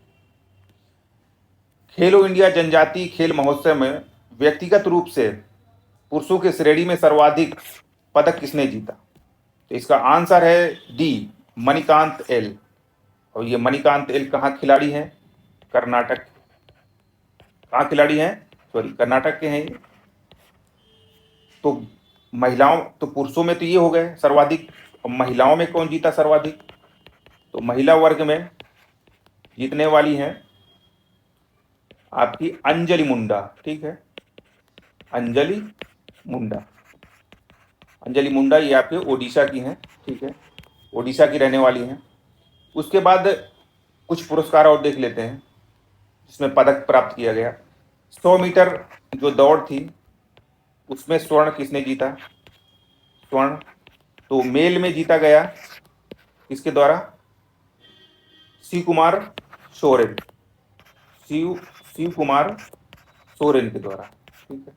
खेलो इंडिया जनजातीय खेल महोत्सव में व्यक्तिगत रूप से पुरुषों के श्रेणी में सर्वाधिक पदक किसने जीता? तो इसका आंसर है डी, मणिकांत एल। और ये मणिकांत एल कहाँ खिलाड़ी हैं? कर्नाटक। कहाँ खिलाड़ी हैं? सॉरी, कर्नाटक के हैं ये। तो महिलाओं, तो पुरुषों में तो ये हो गए सर्वाधिक, और महिलाओं में कौन जीता सर्वाधिक? तो महिला वर्ग में जीतने वाली हैं आपकी अंजलि मुंडा। ठीक है, अंजलि मुंडा, अंजलि मुंडा ये आपके ओडिशा की हैं। ठीक है, ओडिशा की रहने वाली हैं। उसके बाद कुछ पुरस्कार और देख लेते हैं जिसमें पदक प्राप्त किया गया। 100 मीटर जो दौड़ थी उसमें स्वर्ण किसने जीता? स्वर्ण तो मेल में जीता गया किसके द्वारा? शिव कुमार सोरेन, शिव शिव कुमार सोरेन के द्वारा। ठीक है,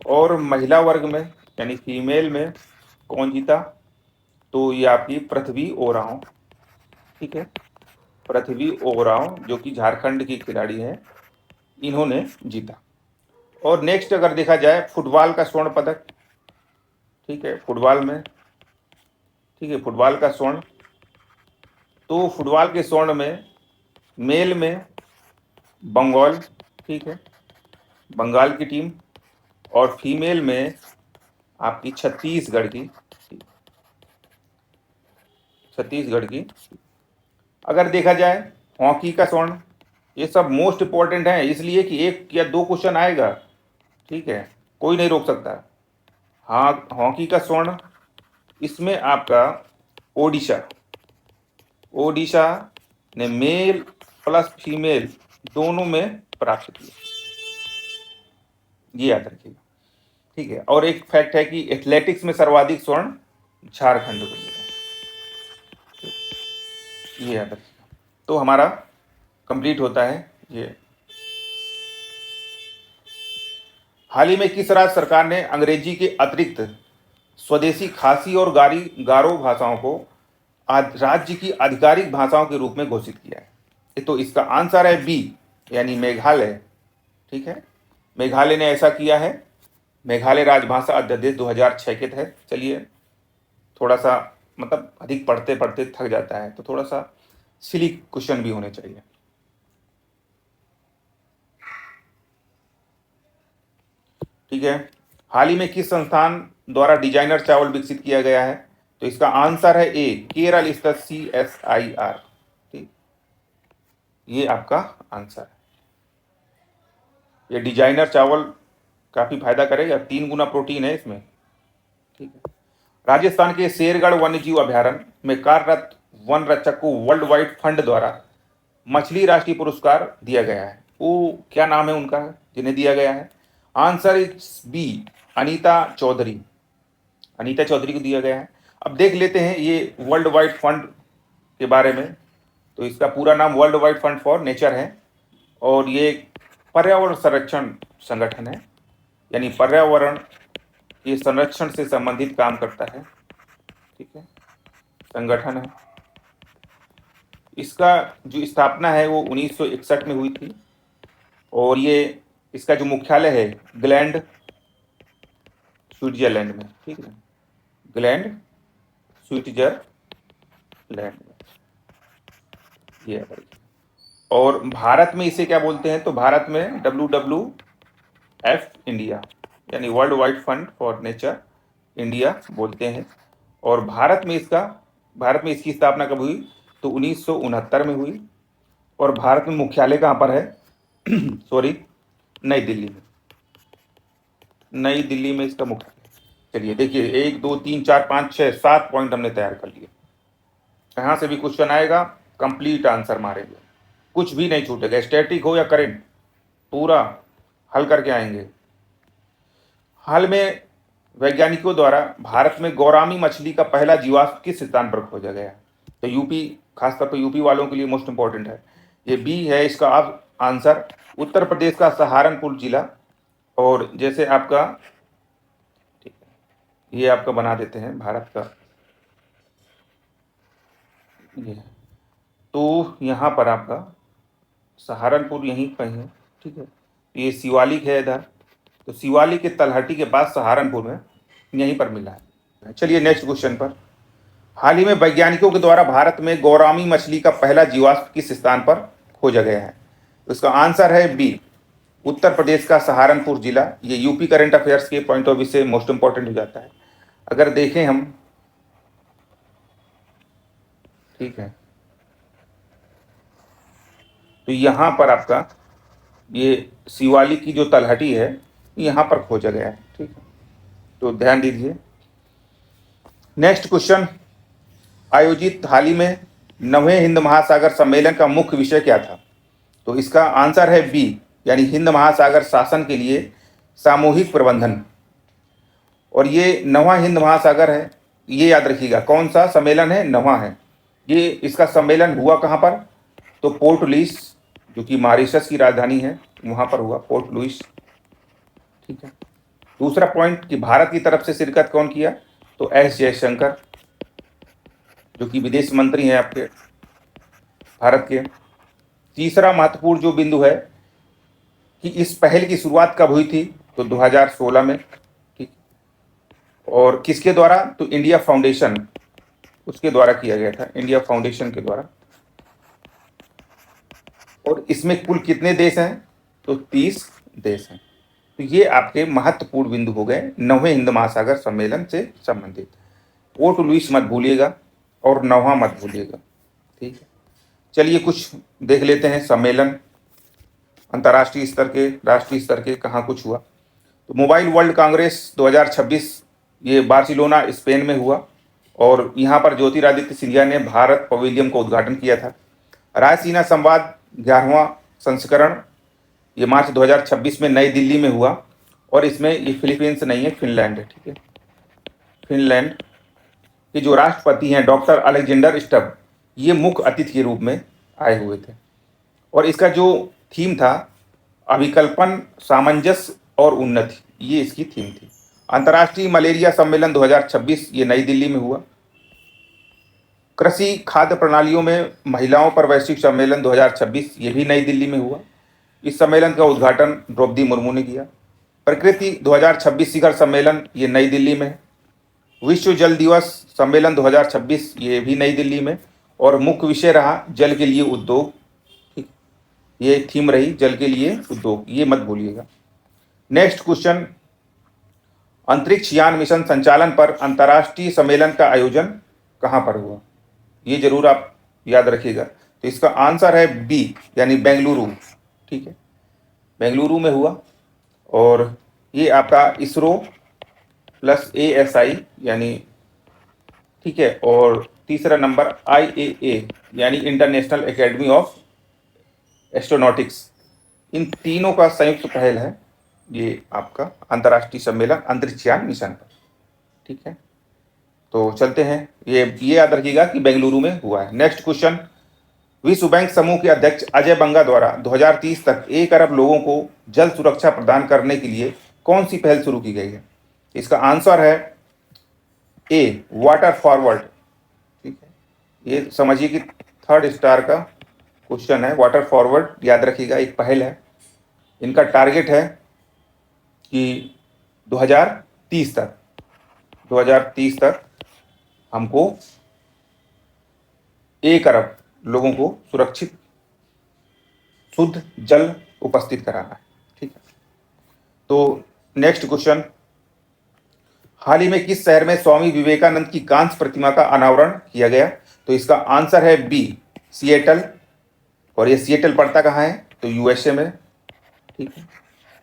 और महिला वर्ग में यानी फीमेल में कौन जीता? तो ये आपकी पृथ्वी ओरांव। ठीक है, पृथ्वी ओरांव जो कि झारखंड की खिलाड़ी है, इन्होंने जीता। और नेक्स्ट अगर देखा जाए फुटबॉल का स्वर्ण पदक। ठीक है, फुटबॉल में, ठीक है, फुटबॉल का स्वर्ण, तो फुटबॉल के स्वर्ण में मेल में बंगाल, ठीक है, बंगाल की टीम, और फीमेल में आपकी छत्तीसगढ़ की, छत्तीसगढ़ की। अगर देखा जाए हॉकी का स्वर्ण, ये सब मोस्ट इंपॉर्टेंट है इसलिए कि एक या दो क्वेश्चन आएगा। ठीक है, कोई नहीं रोक सकता। हाँ, हॉकी का स्वर्ण इसमें आपका ओडिशा, ओडिशा ने मेल प्लस फीमेल दोनों में प्राप्त किया, ये याद रखिएगा। ठीक है, और एक फैक्ट है कि एथलेटिक्स में सर्वाधिक स्वर्ण झारखंड को मिला, ये याद रखिएगा। तो हमारा कंप्लीट होता है ये। हाल ही में किस राज्य सरकार ने अंग्रेजी के अतिरिक्त स्वदेशी खासी और गारो भाषाओं को राज्य की आधिकारिक भाषाओं के रूप में घोषित किया है? तो इसका आंसर है बी, यानी मेघालय। ठीक है, मेघालय ने ऐसा किया है। मेघालय राजभाषा अध्यादेश 2006 के तहत। चलिए, थोड़ा सा मतलब अधिक पढ़ते पढ़ते थक जाता है तो थोड़ा सा सिली क्वेश्चन भी होने चाहिए। ठीक है, हाल ही में किस संस्थान द्वारा डिजाइनर चावल विकसित किया गया है? तो इसका आंसर है ए, केरल स्थित CSIR। ठीक, ये आपका आंसर है। ये डिजाइनर चावल काफी फायदा करेगा, 3 गुना प्रोटीन है इसमें। ठीक है। राजस्थान के शेरगढ़ वन्यजीव अभयारण्य में कार्यरत वन रक्षक को वर्ल्ड वाइड फंड द्वारा मछली राष्ट्रीय पुरस्कार दिया गया है। वो क्या नाम है उनका जिन्हें दिया गया है? Answer is B, Anita Chaudhary. Anita Chaudhary को दिया गया है। अब देख लेते हैं ये वर्ल्ड वाइड फंड के बारे में। तो इसका पूरा नाम world wide fund for nature है और ये पर्यावरण संरक्षण संगठन है, यानी पर्यावरण ये संरक्षण से संबंधित काम करता है। ठीक है, संगठन है। इसका जो स्थापना है वो 1961 में हुई थी और ये इसका जो मुख्यालय है ग्लैंड, स्विट्जरलैंड में। ठीक है, ग्लैंड, स्विट्जरलैंड में ये है। और भारत में इसे क्या बोलते हैं? तो भारत में WWF इंडिया, यानी world wide fund for nature India बोलते हैं। और भारत में इसकी स्थापना कब हुई? तो 1969 में हुई। और भारत में मुख्यालय कहाँ पर है? सॉरी, नई दिल्ली में। नई दिल्ली में इसका मुख्यालय। चलिए देखिए, 1 2 3 4 5 6 7 पॉइंट हमने तैयार कर लिए। कहाँ से भी क्वेश्चन आएगा कंप्लीट आंसर मारेंगे, कुछ भी नहीं छूटेगा, स्टैटिक हो या करंट, पूरा हल करके आएंगे। हाल में वैज्ञानिकों द्वारा भारत में गौरामी मछली का पहला जीवाश्म किस स्थान पर खोजा गया? तो यूपी, खासतौर पर यूपी वालों के लिए मोस्ट इंपॉर्टेंट है। ये बी है इसका अब आंसर, उत्तर प्रदेश का सहारनपुर जिला। और जैसे आपका, ठीक है, ये आपका बना देते हैं भारत का ये, तो यहाँ पर आपका सहारनपुर यहीं पर है। ठीक है, ये शिवालिक है इधर, तो शिवालिक के तलहटी के पास सहारनपुर में यहीं पर मिला है। चलिए नेक्स्ट क्वेश्चन पर। हाल ही में वैज्ञानिकों के द्वारा भारत में गौरामी मछली का पहला जीवाश्म किस स्थान पर खोजा गया है? उसका आंसर है बी, उत्तर प्रदेश का सहारनपुर जिला। ये यूपी करंट अफेयर्स के पॉइंट ऑफ व्यू से मोस्ट इंपॉर्टेंट हो जाता है। अगर देखें हम, ठीक है, तो यहाँ पर आपका ये शिवालिक की जो तलहटी है यहाँ पर खोजा गया है। ठीक है, तो ध्यान दीजिए। नेक्स्ट क्वेश्चन, आयोजित हाल ही में 9वें हिंद महासागर सम्मेलन का मुख्य विषय क्या था? तो इसका आंसर है बी, यानी हिंद महासागर शासन के लिए सामूहिक प्रबंधन। और ये 9वां हिंद महासागर है, ये याद रखिएगा। कौन सा सम्मेलन है? 9वां है। ये इसका सम्मेलन हुआ कहाँ पर? तो पोर्ट लुइस, जो कि मॉरिशस की राजधानी है, वहाँ पर हुआ, पोर्ट लुइस। ठीक है, दूसरा पॉइंट कि भारत की तरफ से शिरकत कौन किया? तो एस जयशंकर, जो कि विदेश मंत्री हैं आपके भारत के। तीसरा महत्वपूर्ण जो बिंदु है कि इस पहल की शुरुआत कब हुई थी? तो 2016 में। ठीक, और किसके द्वारा? तो इंडिया फाउंडेशन, उसके द्वारा किया गया था, इंडिया फाउंडेशन के द्वारा। और इसमें कुल कितने देश हैं? तो 30 देश हैं। तो ये आपके महत्वपूर्ण बिंदु हो गए 9वें हिंद महासागर सम्मेलन से संबंधित। पोर्ट लुइस मत भूलिएगा और 9वां मत भूलिएगा। ठीक है, चलिए कुछ देख लेते हैं सम्मेलन अंतर्राष्ट्रीय स्तर के, राष्ट्रीय स्तर के कहाँ कुछ हुआ। तो मोबाइल वर्ल्ड कांग्रेस 2026 ये बार्सिलोना स्पेन में हुआ और यहाँ पर ज्योतिरादित्य सिंधिया ने भारत पवेलियन का उद्घाटन किया था। रायसीना संवाद 11वां संस्करण ये मार्च 2026 में नई दिल्ली में हुआ और इसमें ये फिलीपींस नहीं है, फिनलैंड है। ठीक है, फिनलैंड के जो राष्ट्रपति हैं डॉक्टर अलेक्जेंडर स्टब, ये मुख्य अतिथि के रूप में आए हुए थे। और इसका जो थीम था अभिकल्पन, सामंजस्य और उन्नति, ये इसकी थीम थी। अंतर्राष्ट्रीय मलेरिया सम्मेलन 2026 ये नई दिल्ली में हुआ। कृषि खाद्य प्रणालियों में महिलाओं पर वैश्विक सम्मेलन 2026 ये भी नई दिल्ली में हुआ। इस सम्मेलन का उद्घाटन द्रौपदी मुर्मू ने किया। प्रकृति 2026 शिखर सम्मेलन ये नई दिल्ली में है। विश्व जल दिवस सम्मेलन 2026 ये भी नई दिल्ली में और मुख्य विषय रहा जल के लिए उद्योग। ठीक, ये थीम रही जल के लिए उद्योग, ये मत भूलिएगा। नेक्स्ट क्वेश्चन, अंतरिक्ष यान मिशन संचालन पर अंतर्राष्ट्रीय सम्मेलन का आयोजन कहाँ पर हुआ? ये जरूर आप याद रखिएगा। तो इसका आंसर है बी, यानी बेंगलुरु। ठीक है, बेंगलुरु में हुआ। और ये आपका इसरो प्लस ASI यानी, ठीक है, और तीसरा नंबर IAA यानी इंटरनेशनल एकेडमी ऑफ एस्ट्रोनॉटिक्स, इन तीनों का संयुक्त पहल है ये आपका अंतर्राष्ट्रीय सम्मेलन अंतरिक्ष यान मिशन पर। ठीक है, तो चलते हैं, ये याद रखिएगा कि बेंगलुरु में हुआ है। नेक्स्ट क्वेश्चन, विश्व बैंक समूह के अध्यक्ष अजय बंगा द्वारा 2030 तक 1 अरब लोगों को जल सुरक्षा प्रदान करने के लिए कौन सी पहल शुरू की गई है? इसका आंसर है ए, वाटर फॉरवर्ड। ठीक है, ये समझिए कि 3rd स्टार का क्वेश्चन है। वाटर फॉरवर्ड याद रखिएगा, एक पहल है। इनका टारगेट है कि 2030 तक हमको 1 अरब लोगों को सुरक्षित शुद्ध जल उपस्थित कराना है। ठीक है, तो नेक्स्ट क्वेश्चन, हाल ही में किस शहर में स्वामी विवेकानंद की कांस्य प्रतिमा का अनावरण किया गया? तो इसका आंसर है बी, सिएटल। और ये सिएटल पड़ता कहाँ है? तो USA में। ठीक है,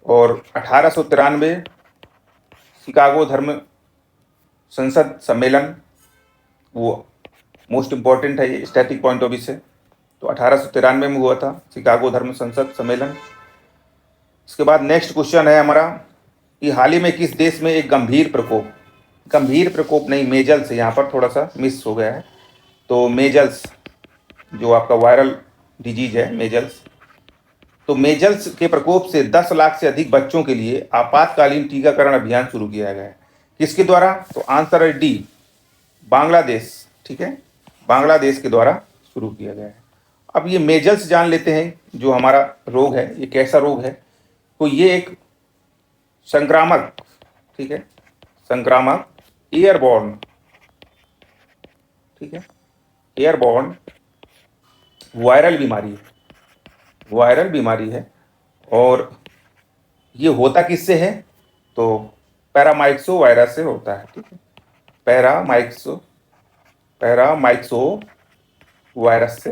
और 1893 शिकागो धर्म संसद सम्मेलन, वो मोस्ट इम्पॉर्टेंट है ये स्टैटिक पॉइंट ऑफ व्यू से। तो 1893 में हुआ था शिकागो धर्म संसद सम्मेलन। इसके बाद नेक्स्ट क्वेश्चन है हमारा कि हाल ही में किस देश में एक गंभीर प्रकोप नहीं, मेजल्स, यहाँ पर थोड़ा सा मिस हो गया है। तो मेजल्स जो आपका वायरल डिजीज है मेजल्स, तो मेजल्स के प्रकोप से 10 लाख से अधिक बच्चों के लिए आपातकालीन टीकाकरण अभियान शुरू किया गया है। किसके द्वारा? तो आंसर है डी, बांग्लादेश। ठीक है, बांग्लादेश के द्वारा शुरू किया गया है। अब ये मेजल्स जान लेते हैं, जो हमारा रोग है ये कैसा रोग है? तो ये एक संक्रामक, ठीक है, संक्रामक एयरबॉर्न, ठीक है, एयरबॉर्न वायरल बीमारी है। और ये होता किससे है? तो पैरामाइक्सो वायरस से होता है। ठीक है, पैरामाइक्सो वायरस से।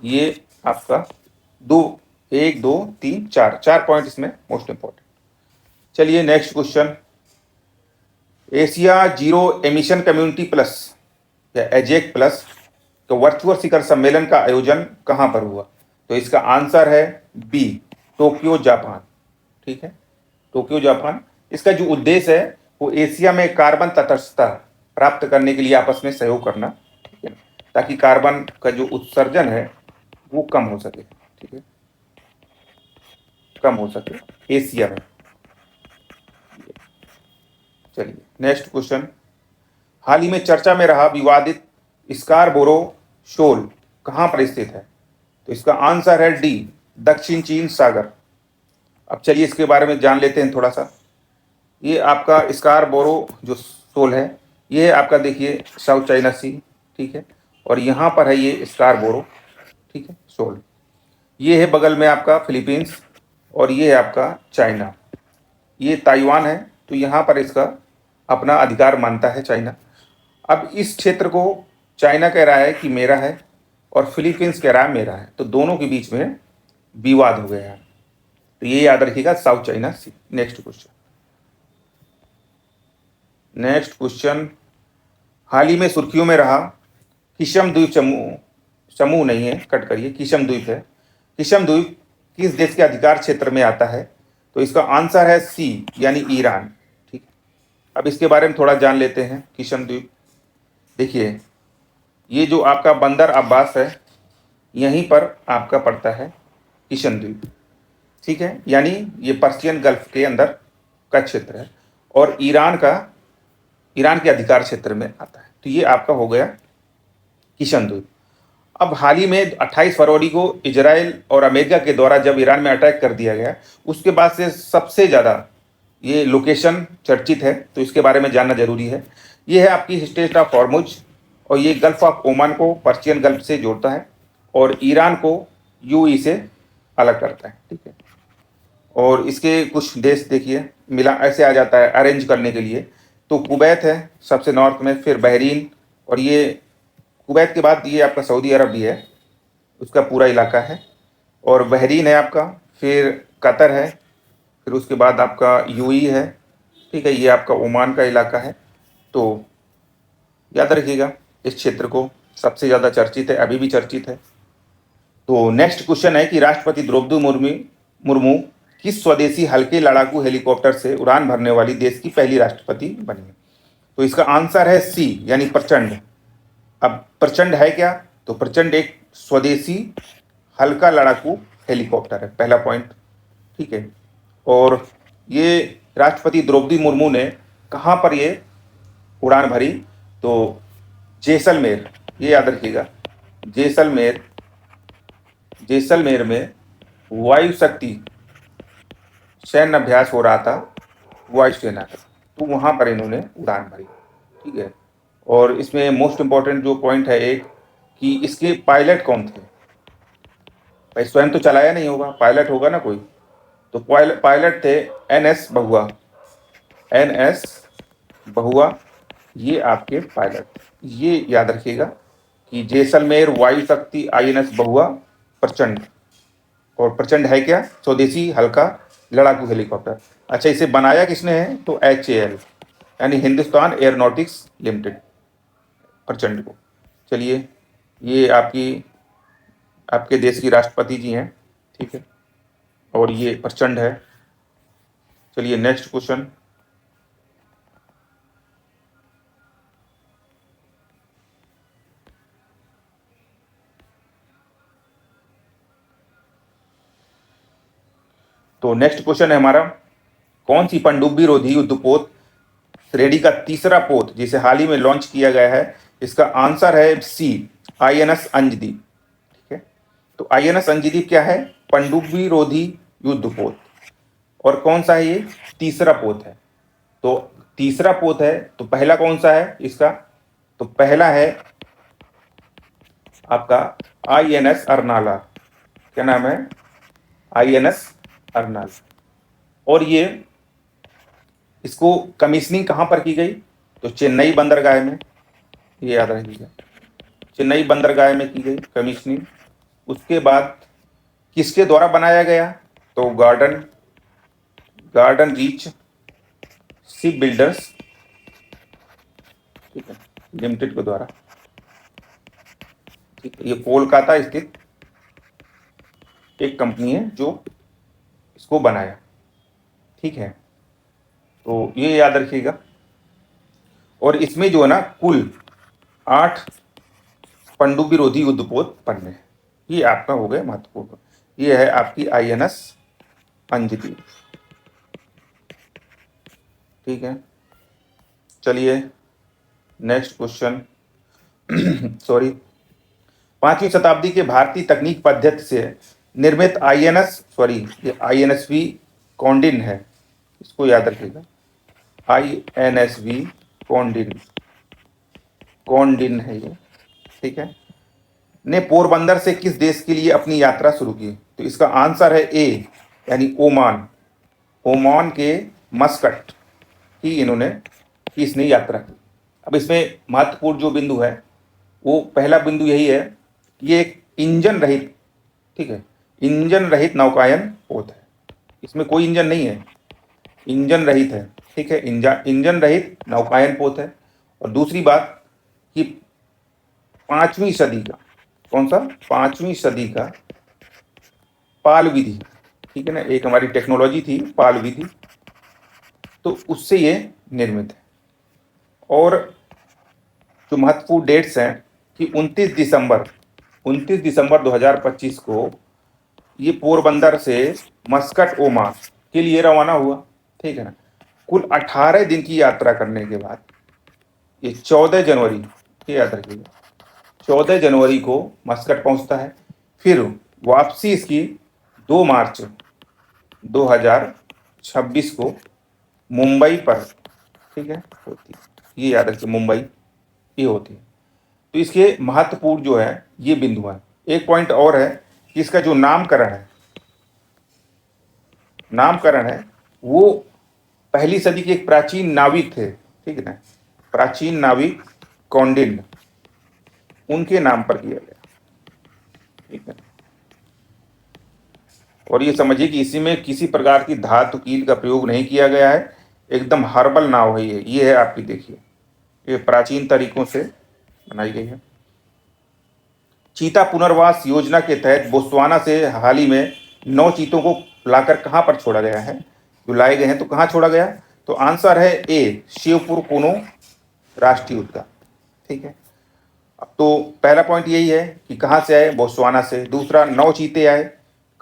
ये आपका 1 2 3 4 पॉइंट इसमें मोस्ट इंपॉर्टेंट। चलिए next question, Asia zero emission community plus या एजेक प्लस तो वर्चुअल शिखर सम्मेलन का आयोजन कहाँ पर हुआ? तो इसका आंसर है बी, टोक्यो जापान। ठीक है, टोक्यो जापान। इसका जो उद्देश्य है वो एशिया में कार्बन तटस्थता प्राप्त करने के लिए आपस में सहयोग करना, ठीक है, ताकि कार्बन का जो उत्सर्जन है वो कम हो सके। ठीक है, कम हो सके एशिया में। चलिए नेक्स्ट क्वेश्चन, हाल ही में चर्चा में रहा विवादित स्कारबोरो शोल कहाँ पर स्थित है? तो इसका आंसर है डी, दक्षिण चीन सागर। अब चलिए इसके बारे में जान लेते हैं थोड़ा सा। ये आपका स्कारबोरो जो शोल है ये है आपका, देखिए, साउथ चाइना सी। ठीक है, और यहाँ पर है ये स्कारबोरो, ठीक है, शोल। ये है बगल में आपका फिलीपींस, और ये है आपका चाइना, ये ताइवान है। तो यहाँ पर इसका अपना अधिकार मानता है चाइना। अब इस क्षेत्र को चाइना कह रहा है कि मेरा है, और फिलीपींस कह रहा है मेरा है। तो दोनों के बीच में विवाद हो गया है। तो ये याद रखिएगा, साउथ चाइना सी। नेक्स्ट क्वेश्चन, हाल ही में सुर्खियों में रहा किशम द्वीप समूह नहीं है, कट करिए, किशम द्वीप है। किशम द्वीप किस देश के अधिकार क्षेत्र में आता है? तो इसका आंसर है सी, यानी ईरान। ठीक, अब इसके बारे में थोड़ा जान लेते हैं। किशम द्वीप, देखिए, ये जो आपका बंदर अब्बास है यहीं पर आपका पड़ता है किशम द्वीप। ठीक है, यानी ये पर्शियन गल्फ के अंदर का क्षेत्र है, और ईरान के अधिकार क्षेत्र में आता है। तो ये आपका हो गया किशम द्वीप। अब हाल ही में 28 फरवरी को इजराइल और अमेरिका के द्वारा जब ईरान में अटैक कर दिया गया, उसके बाद से सबसे ज़्यादा ये लोकेशन चर्चित है। तो इसके बारे में जानना जरूरी है। ये है आपकी स्ट्रेट ऑफ हॉर्मुज, और ये गल्फ ऑफ ओमान को पर्शियन गल्फ से जोड़ता है, और ईरान को यूई से अलग करता है। ठीक है, और इसके कुछ देश देखिए मिला ऐसे आ जाता है अरेंज करने के लिए। तो कुवैत है सबसे नॉर्थ में, फिर बहरीन, और ये कुवैत के बाद ये आपका सऊदी अरब भी है, उसका पूरा इलाका है। और बहरीन है आपका, फिर कतर है, फिर उसके बाद आपका यूएई है, ठीक है, ये आपका ओमान का इलाका है। तो याद रखिएगा इस क्षेत्र को, सबसे ज़्यादा चर्चित है, अभी भी चर्चित है। तो नेक्स्ट क्वेश्चन है कि राष्ट्रपति द्रौपदी मुर्मू मुर्मू किस स्वदेशी हल्के लड़ाकू हेलीकॉप्टर से उड़ान भरने वाली देश की पहली राष्ट्रपति बनी? तो इसका आंसर है सी यानी प्रचंड। अब प्रचंड है क्या? तो प्रचंड एक स्वदेशी हल्का लड़ाकू हेलीकॉप्टर है, पहला पॉइंट, ठीक है। और ये राष्ट्रपति द्रौपदी मुर्मू ने कहाँ पर ये उड़ान भरी? तो जैसलमेर, ये याद रखिएगा, जैसलमेर, जैसलमेर में वायु शक्ति सैन्य अभ्यास हो रहा था वायुसेना का, तो वहाँ पर इन्होंने उड़ान भरी, ठीक है। और इसमें मोस्ट इम्पॉर्टेंट जो पॉइंट है एक, कि इसके पायलट कौन थे? भाई स्वयं तो चलाया नहीं होगा, पायलट होगा ना कोई, तो पायलट थे एनएस बहुआ, एनएस बहुआ, ये आपके पायलट। ये याद रखिएगा कि जैसलमेर वायु शक्ति आईएनएस बहुआ प्रचंड। और प्रचंड है क्या? स्वदेशी हल्का लड़ाकू हेलीकॉप्टर। अच्छा, इसे बनाया किसने है? तो HAL यानी हिंदुस्तान एयरोनॉटिक्स लिमिटेड, प्रचंड को। चलिए, ये आपके देश की राष्ट्रपति जी हैं, ठीक है, और ये प्रचंड है। चलिए नेक्स्ट क्वेश्चन। तो नेक्स्ट क्वेश्चन है हमारा, कौन सी पनडुब्बी रोधी युद्धपोत श्रेणी का तीसरा पोत जिसे हाल ही में लॉन्च किया गया है? इसका आंसर है सी, INS अंजदीप, ठीक है। तो INS अंजदीप क्या है? पनडुब्बी रोधी युद्धपोत। और कौन सा है ये? तीसरा पोत है। तो तीसरा पोत है, तो पहला कौन सा है इसका? तो पहला है आपका INS अर्नाला, क्या नाम है? INS अर्नाला। और ये इसको कमीशनिंग कहाँ पर की गई? तो चेन्नई बंदरगाह में, ये याद रखिएगा, चेन्नई बंदरगाह में की गई कमीशनिंग। उसके बाद किसके द्वारा बनाया गया? तो गार्डन रीच शिप बिल्डर्स, ठीक है, लिमिटेड के द्वारा, ठीक है। ये कोलकाता स्थित एक कंपनी है जो इसको बनाया, ठीक है। तो ये याद रखिएगा। और इसमें जो है ना कुल 8 पनडुब्बी रोधी युद्धपोत बनने हैं। ये आपका हो गया महत्वपूर्ण। ये है आपकी INS अंजलि, ठीक है। चलिए नेक्स्ट क्वेश्चन। सॉरी, 5वीं शताब्दी के भारतीय तकनीक पद्धति से निर्मित ये INSV कॉन्डिन है, इसको याद रखिएगा, INSV कॉन्डिन, कॉन्डिन है ये, ठीक है, ने पोरबंदर से किस देश के लिए अपनी यात्रा शुरू की? तो इसका आंसर है ए यानी ओमान। ओमान के मस्कट की इसने यात्रा की। अब इसमें महत्वपूर्ण जो बिंदु है वो पहला बिंदु यही है कि ये एक इंजन रहित, ठीक है, इंजन रहित नौकायन पोत है। इसमें कोई इंजन नहीं है, इंजन रहित है, ठीक है, इंजन रहित नौकायन पोत है। और दूसरी बात कि 5वीं सदी का, कौन सा? 5वीं सदी का पाल विधि, ठीक है ना, एक हमारी टेक्नोलॉजी थी पाल विधि, तो उससे ये निर्मित है। और जो महत्वपूर्ण डेट्स हैं कि 29 दिसंबर 2025 को ये पोरबंदर से मस्कट ओमान के लिए रवाना हुआ, ठीक है ना। कुल 18 दिन की यात्रा करने के बाद ये 14 जनवरी, ये याद रखिएगा, 14 जनवरी को मस्कट पहुंचता है। फिर वापसी इसकी 2 मार्च 2026 को मुंबई पर, ठीक है, होती है। ये याद रखिए, मुंबई ये होती है। तो इसके महत्वपूर्ण जो है ये बिंदु है। एक पॉइंट और है कि इसका जो नामकरण है, नामकरण है वो पहली सदी के एक प्राचीन नाविक थे, ठीक है ना, प्राचीन नाविक कौंडिन्य, उनके नाम पर किया गया, ठीक है। और ये समझिए कि इसी में किसी प्रकार की धातु कील का प्रयोग नहीं किया गया है, एकदम हर्बल नाव है ये है आपकी, देखिए ये प्राचीन तरीकों से बनाई गई है। चीता पुनर्वास योजना के तहत बोत्सवाना से हाल ही में 9 चीतों को लाकर कहां पर छोड़ा गया है, जो लाए गए हैं तो कहां छोड़ा गया, तो आंसर है ए, शिवपुर कोनो राष्ट्रीय उद्यान, ठीक है। अब तो पहला पॉइंट यही है कि कहां से आए, बोत्सवाना से। दूसरा, 9 चीते आए,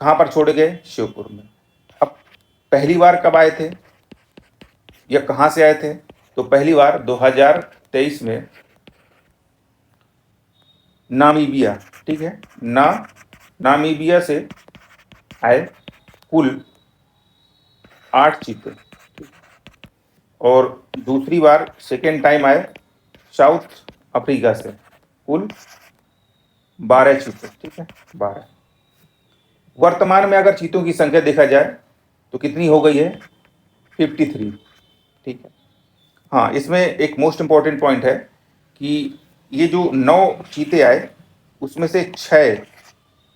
कहां पर छोड़े गए, शिवपुर में। अब पहली बार कब आए थे या कहां से आए थे, तो पहली बार 2023 में नामीबिया, ठीक है, नामीबिया से आए कुल 8 चीते, और दूसरी बार सेकेंड टाइम आए साउथ अफ्रीका से कुल 12 चीते, ठीक है, 12। वर्तमान में अगर चीतों की संख्या देखा जाए तो कितनी हो गई है, 53, ठीक है। हाँ, इसमें एक मोस्ट इंपॉर्टेंट पॉइंट है कि ये जो 9 चीते आए उसमें से 6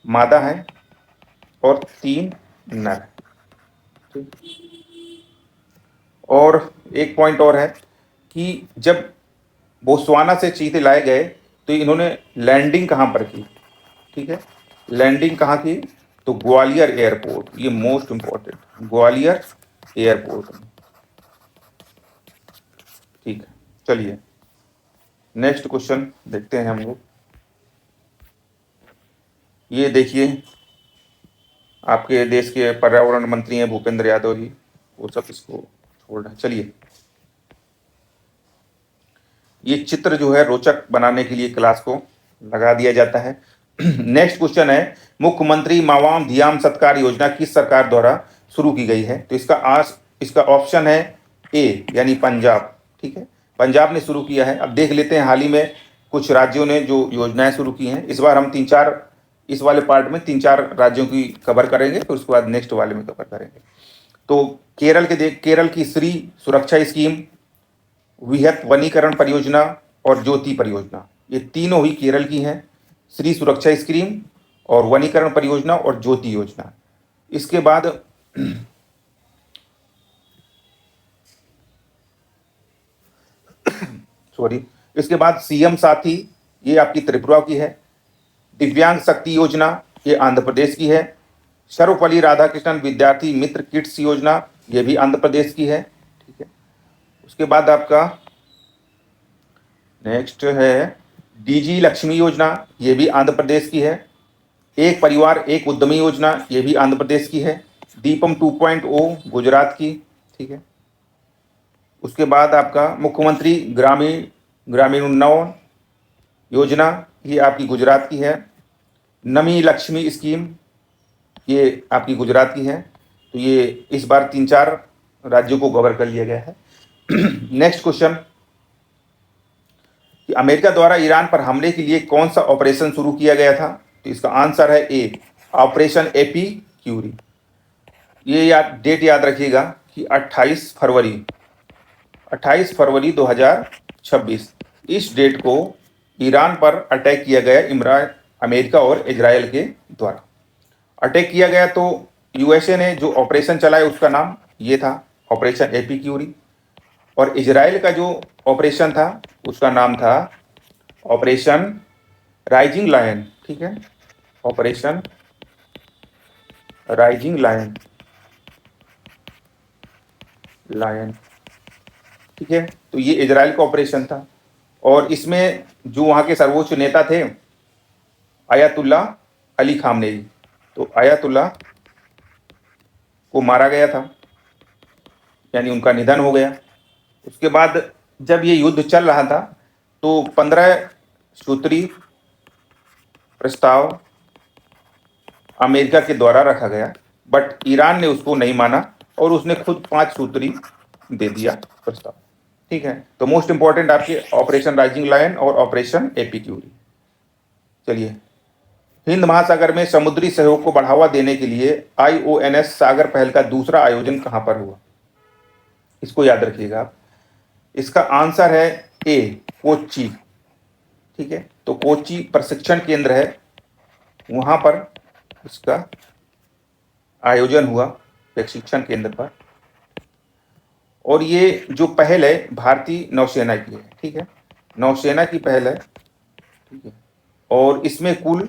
मादा हैं और 3 नर, ठीक। और एक पॉइंट और है कि जब बोत्सवाना से चीते लाए गए तो इन्होंने लैंडिंग कहाँ पर की, ठीक है, लैंडिंग कहाँ की, तो ग्वालियर एयरपोर्ट, ये मोस्ट इंपॉर्टेंट, ग्वालियर एयरपोर्ट में, ठीक है। चलिए नेक्स्ट क्वेश्चन देखते हैं हम लोग। ये देखिए आपके देश के पर्यावरण मंत्री हैं भूपेंद्र यादव जी, वो सब इसको छोड़ रहे हैं। चलिए, ये चित्र जो है रोचक बनाने के लिए क्लास को लगा दिया जाता है। नेक्स्ट क्वेश्चन है, मुख्यमंत्री मावाम धियाम सत्कार योजना किस सरकार द्वारा शुरू की गई है, तो इसका ऑप्शन है ए, यानी पंजाब, ठीक है, पंजाब ने शुरू किया है। अब देख लेते हैं हाल ही में कुछ राज्यों ने जो योजनाएं शुरू की हैं। इस बार हम 3-4 इस वाले पार्ट में 3-4 राज्यों की कवर करेंगे, फिर उसके बाद नेक्स्ट वाले में कवर करेंगे। तो केरल की श्री सुरक्षा स्कीम, वृहत वनीकरण परियोजना और ज्योति परियोजना, ये तीनों ही केरल की हैं, श्री सुरक्षा स्कीम और वनीकरण परियोजना और ज्योति योजना। इसके बाद इसके बाद सीएम साथी, ये आपकी त्रिपुरा की है। दिव्यांग शक्ति योजना, ये आंध्र प्रदेश की है। सर्वपल्ली राधाकृष्णन विद्यार्थी मित्र किट्स योजना, ये भी आंध्र प्रदेश की है, ठीक है। उसके बाद आपका नेक्स्ट है डीजी लक्ष्मी योजना, ये भी आंध्र प्रदेश की है। एक परिवार एक उद्यमी योजना, ये भी आंध्र प्रदेश की है। दीपम 2.0 गुजरात की, ठीक है। उसके बाद आपका मुख्यमंत्री ग्रामीण उन्नयन योजना, ये आपकी गुजरात की है। नमी लक्ष्मी स्कीम, ये आपकी गुजरात की है। तो ये इस बार 3-4 राज्यों को कवर कर लिया गया है। नेक्स्ट क्वेश्चन कि अमेरिका द्वारा ईरान पर हमले के लिए कौन सा ऑपरेशन शुरू किया गया था, तो इसका आंसर है ए, ऑपरेशन एपीक्यूरी। ये डेट याद रखिएगा कि 28 फरवरी 2026 इस डेट को ईरान पर अटैक किया गया, अमेरिका और इजराइल के द्वारा अटैक किया गया। तो यूएसए ने जो ऑपरेशन चलाया उसका नाम ये था ऑपरेशन एपीक्यूरी, और इजराइल का जो ऑपरेशन था उसका नाम था ऑपरेशन राइजिंग लायन, ठीक है, ऑपरेशन राइजिंग लायन, ठीक है। तो ये इजराइल का ऑपरेशन था, और इसमें जो वहाँ के सर्वोच्च नेता थे आयतुल्ला अली खामनेई, तो आयतुल्ला को मारा गया था, यानी उनका निधन हो गया। उसके बाद जब ये युद्ध चल रहा था तो 15 सूत्री प्रस्ताव अमेरिका के द्वारा रखा गया, बट ईरान ने उसको नहीं माना और उसने खुद 5 सूत्री दे दिया प्रस्ताव, ठीक है। तो मोस्ट इंपॉर्टेंट आपके ऑपरेशन राइजिंग लायन और ऑपरेशन एपीक्यूरी। चलिए हिंद महासागर में समुद्री सहयोग को बढ़ावा देने के लिए IONS सागर पहल का दूसरा आयोजन कहां पर हुआ? इसको याद रखिएगा आप। इसका आंसर है ए, कोच्चि। ठीक है, तो कोच्चि प्रशिक्षण केंद्र है, वहां पर इसका आयोजन हुआ प्रशिक्षण केंद्र पर। और ये जो पहल है भारतीय नौसेना की है। ठीक है, नौसेना की पहल है। ठीक है, और इसमें कुल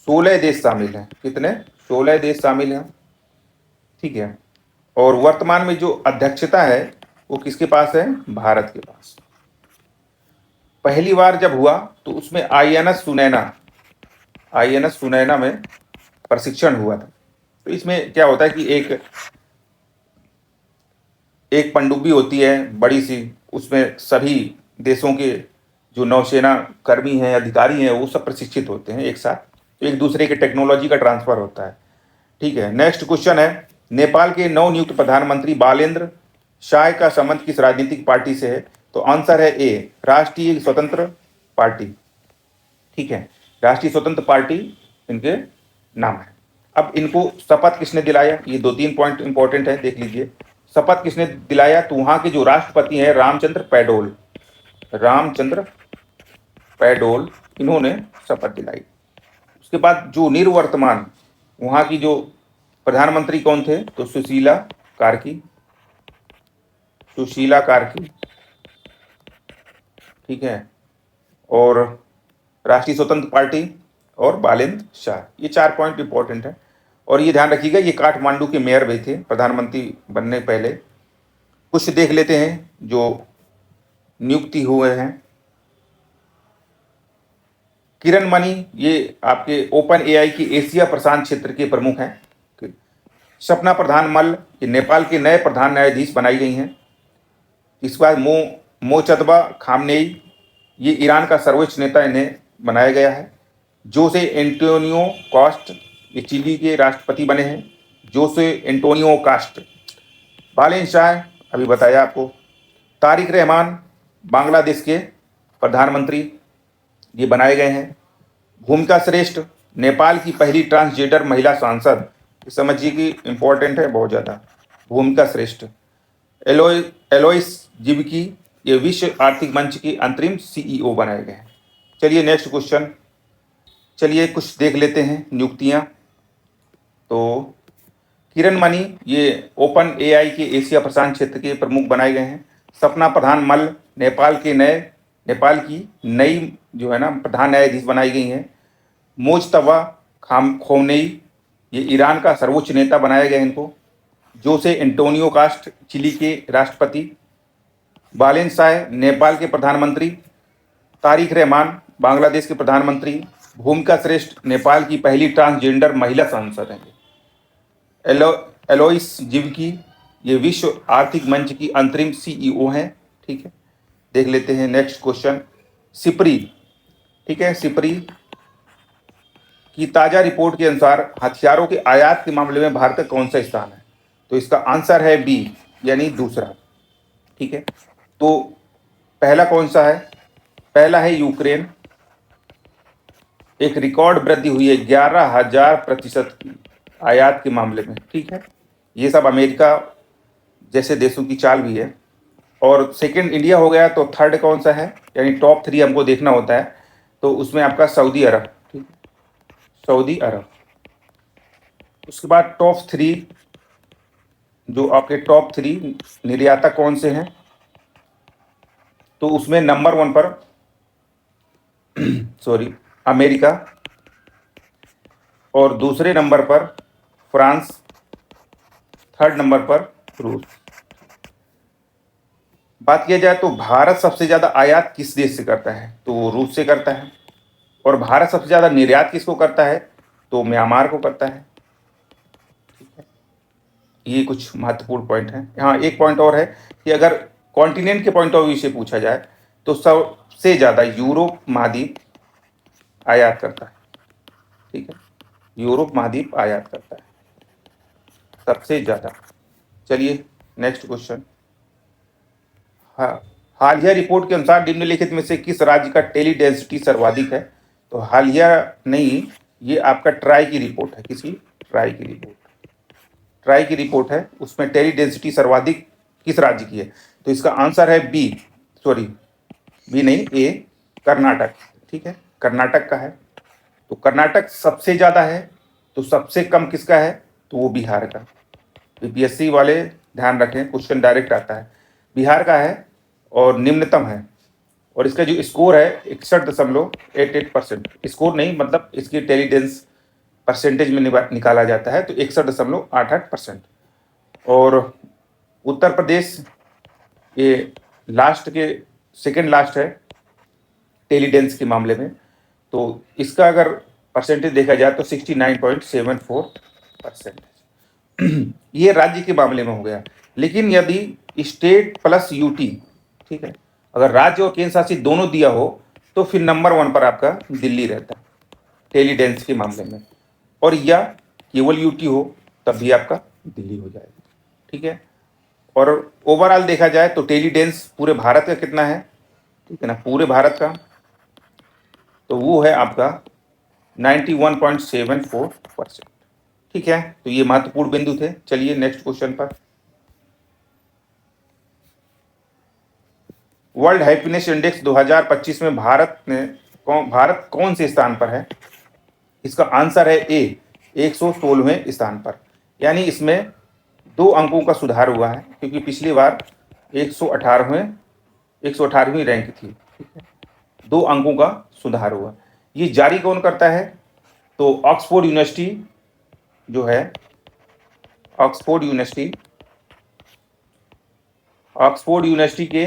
16 देश शामिल हैं। कितने? 16 देश शामिल हैं। ठीक है, और वर्तमान में जो अध्यक्षता है वो किसके पास है? भारत के पास। पहली बार जब हुआ तो उसमें INS सुनैना में प्रशिक्षण हुआ था। तो इसमें क्या होता है कि एक पनडुब्बी होती है बड़ी सी, उसमें सभी देशों के जो नौसेना कर्मी हैं, अधिकारी हैं, वो सब प्रशिक्षित होते हैं एक साथ। तो एक दूसरे के टेक्नोलॉजी का ट्रांसफर होता है। ठीक है, नेक्स्ट क्वेश्चन है, नेपाल के नवनियुक्त प्रधानमंत्री बालेंद्र शाह का संबंध किस राजनीतिक पार्टी से है? तो आंसर है ए, राष्ट्रीय स्वतंत्र पार्टी। ठीक है, राष्ट्रीय स्वतंत्र पार्टी इनके नाम है। अब इनको शपथ किसने दिलाया? ये 2-3 पॉइंट इंपॉर्टेंट है, देख लीजिए। शपथ किसने दिलाया? तो वहां के जो राष्ट्रपति हैं रामचंद्र पैडोल, इन्होंने शपथ दिलाई। उसके बाद जो निर्वर्तमान वहां की जो प्रधानमंत्री कौन थे? तो सुशीला कार्की। ठीक है, और राष्ट्रीय स्वतंत्र पार्टी और बालेंद्र शाह। ये 4 पॉइंट इंपॉर्टेंट है। और ये ध्यान रखिएगा, ये काठमांडू के मेयर भी थे प्रधानमंत्री बनने पहले। कुछ देख लेते हैं जो नियुक्ति हुए हैं। किरण मणि, ये आपके ओपन AI की एशिया प्रशांत क्षेत्र के प्रमुख हैं। सपना प्रधान मल्ल, ये नेपाल के नए प्रधान न्यायाधीश बनाई गई हैं। इसके बाद मोचतबा खामनेई, ये ईरान का सर्वोच्च नेता, इन्हें बनाया गया है। जोसे एंटोनियो कॉस्ट, ये चिली के राष्ट्रपति बने हैं। जोसे एंटोनियो कास्ट। बालेन शाह, अभी बताया आपको। तारिक रहमान, बांग्लादेश के प्रधानमंत्री, ये बनाए गए हैं। भूमिका श्रेष्ठ, नेपाल की पहली ट्रांसजेंडर महिला सांसद। समझिए कि इंपॉर्टेंट है बहुत ज़्यादा। भूमिका श्रेष्ठ। एलोइस जिबकी, ये विश्व आर्थिक मंच के अंतरिम CEO बनाए गए हैं। चलिए नेक्स्ट क्वेश्चन, चलिए कुछ देख लेते हैं नियुक्तियां। तो किरण मणि, ये ओपन AI के एशिया प्रशांत क्षेत्र के प्रमुख बनाए गए हैं। सपना प्रधान मल्ल, नेपाल की नई जो है ना प्रधान न्यायाधीश बनाई गई हैं। मोजतबा खोमनेई, ये ईरान का सर्वोच्च नेता बनाया गया इनको। जोसे एंटोनियो कास्ट, चिली के राष्ट्रपति। बालेन शाह, नेपाल के प्रधानमंत्री। तारिक रहमान, बांग्लादेश के प्रधानमंत्री। भूमिका श्रेष्ठ, नेपाल की पहली ट्रांसजेंडर महिला सांसद हैं। एलोइस जिबकी, ये विश्व आर्थिक मंच की अंतरिम CEO हैं। ठीक है, देख लेते हैं नेक्स्ट क्वेश्चन। सिपरी, ठीक है, सिपरी की ताजा रिपोर्ट के अनुसार हथियारों के आयात के मामले में भारत का कौन सा स्थान है? तो इसका आंसर है बी, यानी दूसरा। ठीक है, तो पहला कौन सा है? पहला है यूक्रेन। एक रिकॉर्ड वृद्धि हुई है 11,000% की आयात के मामले में। ठीक है, ये सब अमेरिका जैसे देशों की चाल भी है। और सेकंड इंडिया हो गया, तो थर्ड कौन सा है? यानी टॉप 3 हमको देखना होता है, तो उसमें आपका सऊदी अरब। ठीक है, सऊदी अरब। उसके बाद टॉप 3, जो आपके टॉप 3 निर्यातक कौन से हैं? तो उसमें नंबर 1 पर अमेरिका, और दूसरे नंबर पर फ्रांस, थर्ड नंबर पर रूस। बात किया जाए तो भारत सबसे ज़्यादा आयात किस देश से करता है? तो वो रूस से करता है। और भारत सबसे ज़्यादा निर्यात किसको करता है? तो म्यांमार को करता है। ठीक है, ये कुछ महत्वपूर्ण पॉइंट है। हाँ, एक पॉइंट और है कि अगर कॉन्टिनेंट के पॉइंट ऑफ व्यू से पूछा जाए तो सबसे ज़्यादा यूरोप महाद्वीप आयात करता है। ठीक है, यूरोप महाद्वीप आयात करता है सबसे ज़्यादा। चलिए नेक्स्ट क्वेश्चन। हाँ, हालिया रिपोर्ट के अनुसार निम्नलिखित में से किस राज्य का टेली डेंसिटी सर्वाधिक है? तो हालिया नहीं, ये आपका ट्राई की रिपोर्ट है, किसी ट्राई की रिपोर्ट है, उसमें टेरी डेंसिटी सर्वाधिक किस राज्य की है? तो इसका आंसर है बी, सॉरी बी नहीं, ए, कर्नाटक। ठीक है, कर्नाटक का है। तो कर्नाटक सबसे ज़्यादा है, तो सबसे कम किसका है? तो वो बिहार का। बीपीएससी वाले ध्यान रखें, क्वेश्चन डायरेक्ट आता है, बिहार का है और निम्नतम है। और इसका जो स्कोर है 61.88%, स्कोर नहीं मतलब इसकी इंटेलिजेंस परसेंटेज में निकाला जाता है, तो 61.88%। और उत्तर प्रदेश ये लास्ट के सेकेंड लास्ट है टेलीडेंस के मामले में, तो इसका अगर परसेंटेज देखा जाए तो 69.74%। ये राज्य के मामले में हो गया। लेकिन यदि स्टेट प्लस यूटी, ठीक है, अगर राज्य और केंद्र शासित दोनों दिया हो तो फिर नंबर 1 पर आपका दिल्ली रहता है टेलीडेंस के मामले में, और या केवल यूटी हो तब भी आपका दिल्ली हो जाएगा। ठीक है, और ओवरऑल देखा जाए तो टेलीडेंस पूरे भारत का कितना है, ठीक है ना, पूरे भारत का, तो वो है आपका 91.74%। ठीक है, तो ये महत्वपूर्ण बिंदु थे। चलिए नेक्स्ट क्वेश्चन पर। वर्ल्ड हैप्पीनेस इंडेक्स 2025 में भारत कौन से स्थान पर है? इसका आंसर है ए, 116वें स्थान पर। यानी इसमें 2 अंकों का सुधार हुआ है, क्योंकि पिछली बार 118वीं रैंक थी। ठीक है, 2 अंकों का सुधार हुआ। ये जारी कौन करता है? तो ऑक्सफोर्ड यूनिवर्सिटी जो है, ऑक्सफोर्ड यूनिवर्सिटी के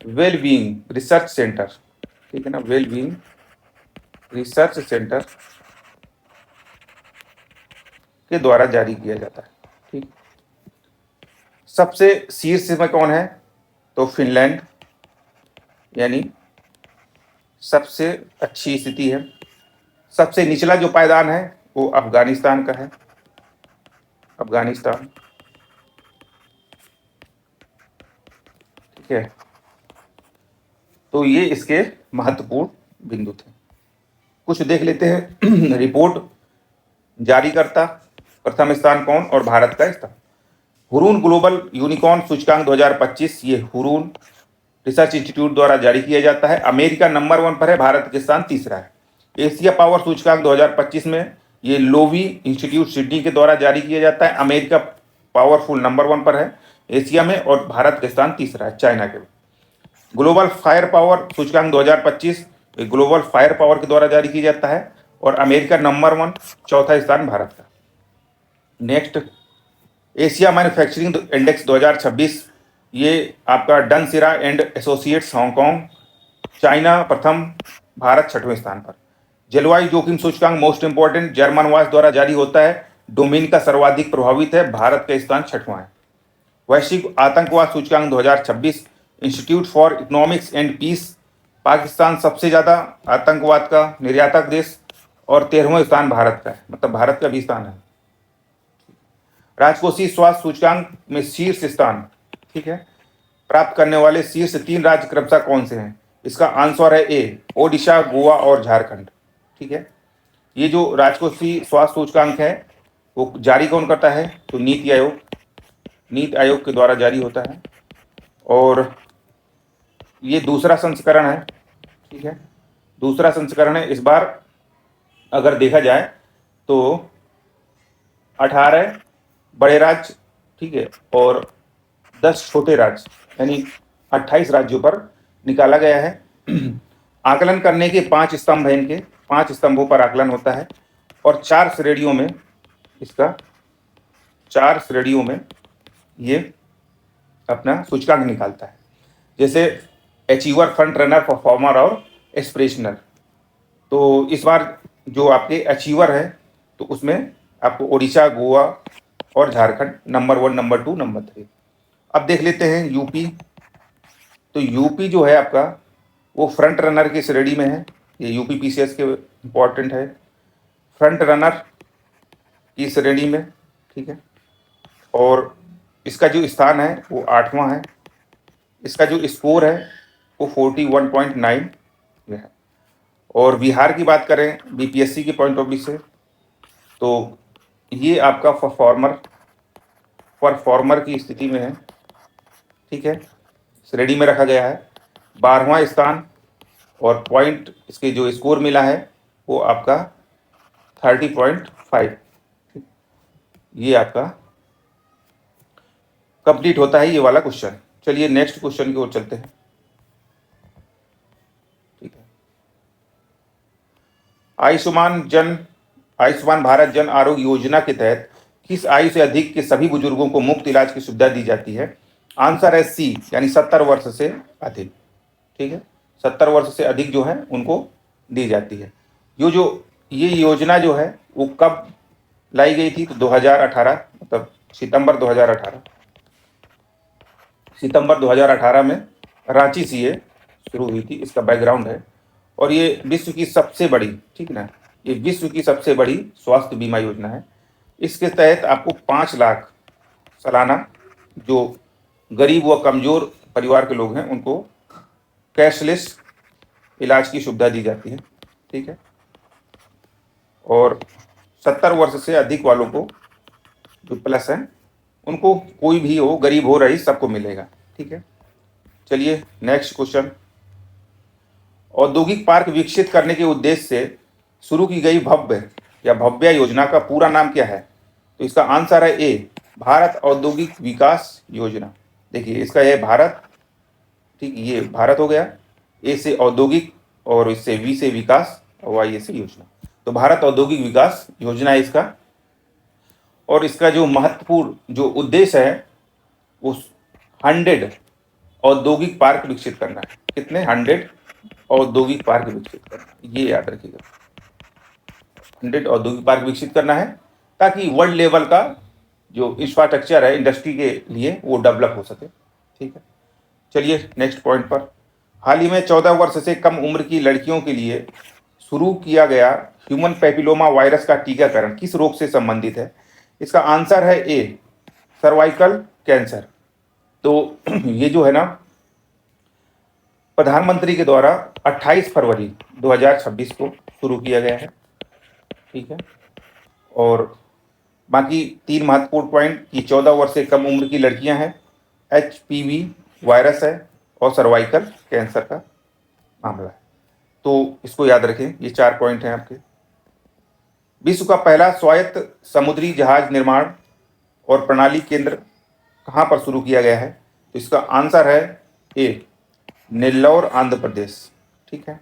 वेलबींग रिसर्च सेंटर, ठीक है ना, वेलबींग रिसर्च सेंटर के द्वारा जारी किया जाता है। ठीक, सबसे शीर्ष में कौन है? तो फिनलैंड, यानी सबसे अच्छी स्थिति है। सबसे निचला जो पायदान है वो अफगानिस्तान का है, अफगानिस्तान। ठीक है, तो ये इसके महत्वपूर्ण बिंदु थे। कुछ देख लेते हैं। रिपोर्ट जारीकर्ता, प्रथम स्थान कौन और भारत का स्थान? हुरून ग्लोबल यूनिकॉर्न सूचकांक 2025, ये हुरून रिसर्च इंस्टीट्यूट द्वारा जारी किया जाता है। अमेरिका नंबर 1 पर है, भारत के स्थान तीसरा है। एशिया पावर सूचकांक 2025 में ये लोवी इंस्टीट्यूट सिडनी के द्वारा जारी किया जाता है। अमेरिका पावरफुल नंबर 1 पर है एशिया में, और भारत के स्थान तीसरा है चाइना के। ग्लोबल फायर पावर सूचकांक 2025 ग्लोबल फायर पावर के द्वारा जारी किया जाता है, और अमेरिका नंबर 1, चौथा स्थान भारत का। नेक्स्ट, एशिया मैन्युफैक्चरिंग इंडेक्स 2026, ये आपका डनसिरा एंड एसोसिएट्स हांगकांग, चाइना प्रथम, भारत 6वें स्थान पर। जलवायु जोखिम सूचकांक मोस्ट इंपोर्टेंट जर्मन वाच द्वारा जारी होता है, डोमेनिका सर्वाधिक प्रभावित है, भारत का स्थान 6वां है। वैश्विक आतंकवाद सूचकांक 2026, institute for economics and peace, Pakistan सबसे ज़्यादा आतंकवाद का निर्यातक देश, और 13वां स्थान भारत का है, मतलब भारत का भी स्थान है। राजकोषीय स्वास्थ्य सूचकांक में शीर्ष स्थान, ठीक है, प्राप्त करने वाले शीर्ष 3 राज्य क्रमशः कौन से हैं? इसका आंसर है ए, ओडिशा, गोवा और झारखंड। ठीक है, ये जो राजकोषीय स्वास्थ्य सूचकांक है वो जारी कौन करता है? तो नीति आयोग के द्वारा जारी होता है, और ये दूसरा संस्करण है। ठीक है, दूसरा संस्करण है। इस बार अगर देखा जाए तो 18 बड़े राज्य, ठीक है, और 10 छोटे राज्य, यानी 28 राज्यों पर निकाला गया है। आकलन करने के 5 स्तंभ हैं, इनके 5 स्तंभों पर आकलन होता है, और 4 श्रेणियों में इसका 4 श्रेणियों में ये अपना सूचकांक निकालता है। जैसे अचीवर, फ्रंट रनर, परफॉर्मर और एस्पिरेशनल। तो इस बार जो आपके अचीवर है तो उसमें आपको ओडिशा, गोवा और झारखंड नंबर 1, नंबर 2, नंबर 3। अब देख लेते हैं यूपी। तो यूपी जो है आपका वो फ्रंट रनर की श्रेणी में है। ये यूपी पीसीएस के इम्पोर्टेंट है, फ्रंट रनर की श्रेणी में। ठीक है, और इसका जो स्थान है वो 8वां है। इसका जो स्कोर है वो 41.9 है, और बिहार की बात करें बीपीएससी के पॉइंट ऑफ व्यू से, तो ये आपका परफॉर्मर की स्थिति में है, ठीक है, श्रेणी में रखा गया है 12वां स्थान, और पॉइंट इसके जो स्कोर मिला है वो आपका 30.5। ये आपका कंप्लीट होता है ये वाला क्वेश्चन। चलिए नेक्स्ट क्वेश्चन की ओर चलते हैं, ठीक है। आयुष्मान भारत जन आरोग्य योजना के तहत किस आयु से अधिक के सभी बुजुर्गों को मुफ्त इलाज की सुविधा दी जाती है? आंसर है सी, यानी 70 वर्ष से अधिक, ठीक है, 70 वर्ष से अधिक जो है उनको दी जाती है। ये योजना जो है वो कब लाई गई थी? तो 2018, मतलब सितंबर 2018 में रांची से ये शुरू हुई थी, इसका बैकग्राउंड है। और ये विश्व की सबसे बड़ी, ठीक है ना, ये विश्व की सबसे बड़ी स्वास्थ्य बीमा योजना है। इसके तहत आपको 5 लाख सालाना जो गरीब व कमजोर परिवार के लोग हैं उनको कैशलेस इलाज की सुविधा दी जाती है, ठीक है। और 70 वर्ष से अधिक वालों को जो प्लस है उनको, कोई भी हो, गरीब हो, रईस, सबको मिलेगा, ठीक है। चलिए नेक्स्ट क्वेश्चन। औद्योगिक पार्क विकसित करने के उद्देश्य से शुरू की गई भव्य योजना का पूरा नाम क्या है? तो इसका आंसर है ए, भारत औद्योगिक विकास योजना। देखिए इसका ये भारत, ठीक, ये भारत हो गया, ए से औद्योगिक और इससे वी से विकास और वाई से योजना, तो भारत औद्योगिक विकास योजना है इसका। और इसका जो महत्वपूर्ण जो उद्देश्य है वो 100 औद्योगिक पार्क विकसित करना है। कितने? 100 औद्योगिक पार्क विकसित करना, ये याद रखिएगा, 100 औद्योगिक पार्क विकसित करना है ताकि वर्ल्ड लेवल का जो इंफ्रास्ट्रक्चर है इंडस्ट्री के लिए वो डेवलप हो सके, ठीक है। चलिए नेक्स्ट पॉइंट पर। हाल ही में 14 वर्ष से कम उम्र की लड़कियों के लिए शुरू किया गया ह्यूमन पैपिलोमा वायरस का टीकाकरण किस रोग से संबंधित है? इसका आंसर है ए, सर्वाइकल कैंसर। तो ये जो है ना, प्रधानमंत्री के द्वारा 28 फरवरी 2026 को शुरू किया गया है, ठीक है। और बाकी 3 महत्वपूर्ण पॉइंट कि 14 वर्ष से कम उम्र की लड़कियां हैं, HPV वायरस है और सर्वाइकल कैंसर का मामला है। तो इसको याद रखें, ये 4 पॉइंट हैं आपके। विश्व का पहला स्वायत्त समुद्री जहाज निर्माण और प्रणाली केंद्र कहाँ पर शुरू किया गया है? तो इसका आंसर है ए, नेल्लौर आंध्र प्रदेश, ठीक है।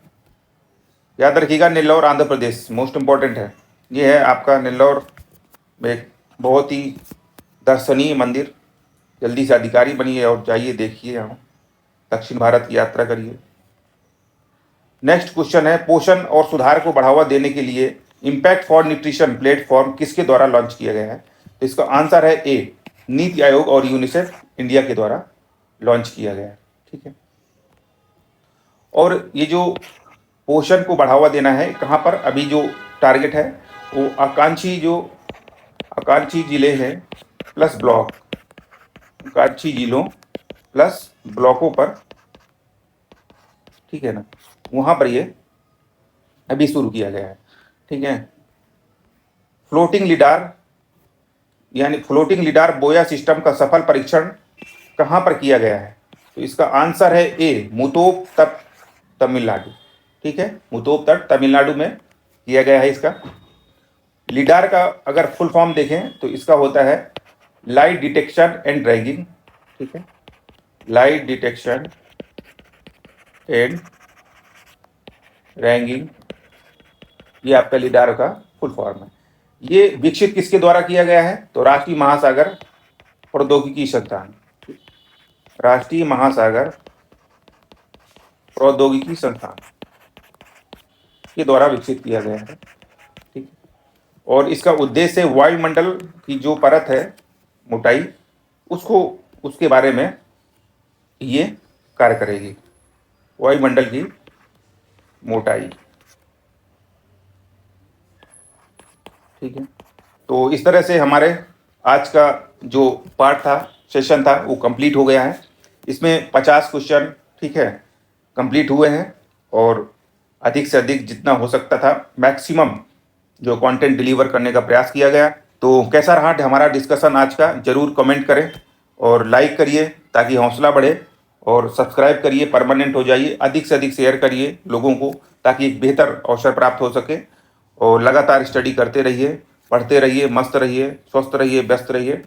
याद रखिएगा, नेल्लौर आंध्र प्रदेश मोस्ट इंपॉर्टेंट है। ये है आपका नेल्लौर में एक बहुत ही दर्शनीय मंदिर। जल्दी से अधिकारी बनिए और जाइए देखिए, यहाँ दक्षिण भारत की यात्रा करिए। नेक्स्ट क्वेश्चन है, पोषण और सुधार को बढ़ावा देने के लिए इम्पैक्ट फॉर न्यूट्रिशन प्लेटफॉर्म किसके द्वारा लॉन्च किया गया है? तो इसका आंसर है ए, नीति आयोग और यूनिसेफ इंडिया के द्वारा लॉन्च किया गया है, ठीक है। और ये जो पोषण को बढ़ावा देना है, कहाँ पर अभी जो टारगेट है वो आकांक्षी जिले हैं प्लस ब्लॉक, आकांक्षी जिलों प्लस ब्लॉकों पर, ठीक है ना, वहाँ पर ये अभी शुरू किया गया है, ठीक है। फ्लोटिंग लिडार बोया सिस्टम का सफल परीक्षण कहाँ पर किया गया है? तो इसका आंसर है ए, मुतोप तट तमिलनाडु, ठीक है, मुतोप तट तमिलनाडु में किया गया है इसका। लिडार का अगर फुल फॉर्म देखें तो इसका होता है लाइट डिटेक्शन एंड रैगिंग, ठीक है, लाइट डिटेक्शन एंड रैगिंग, ये आपका लिडार का फुल फॉर्म है। ये विकसित किसके द्वारा किया गया है? तो राष्ट्रीय महासागर प्रौद्योगिकी संस्थान, राष्ट्रीय महासागर प्रौद्योगिकी संस्थान के द्वारा विकसित किया गया है, ठीक। और इसका उद्देश्य वायुमंडल की जो परत है मोटाई, उसके बारे में ये कार्य करेगी, वायुमंडल की मोटाई, ठीक है। तो इस तरह से हमारे आज का जो पार्ट था, सेशन था, वो कंप्लीट हो गया है। इसमें 50 क्वेश्चन, ठीक है, कंप्लीट हुए हैं। और अधिक से अधिक जितना हो सकता था मैक्सिमम जो कंटेंट डिलीवर करने का प्रयास किया गया। तो कैसा रहा हमारा डिस्कशन आज का, जरूर कमेंट करें और लाइक करिए ताकि हौसला बढ़े, और सब्सक्राइब करिए, परमानेंट हो जाइए, अधिक से अधिक शेयर करिए लोगों को ताकि एक बेहतर अवसर प्राप्त हो सके। और लगातार स्टडी करते रहिए, पढ़ते रहिए, मस्त रहिए, स्वस्थ रहिए, व्यस्त रहिए।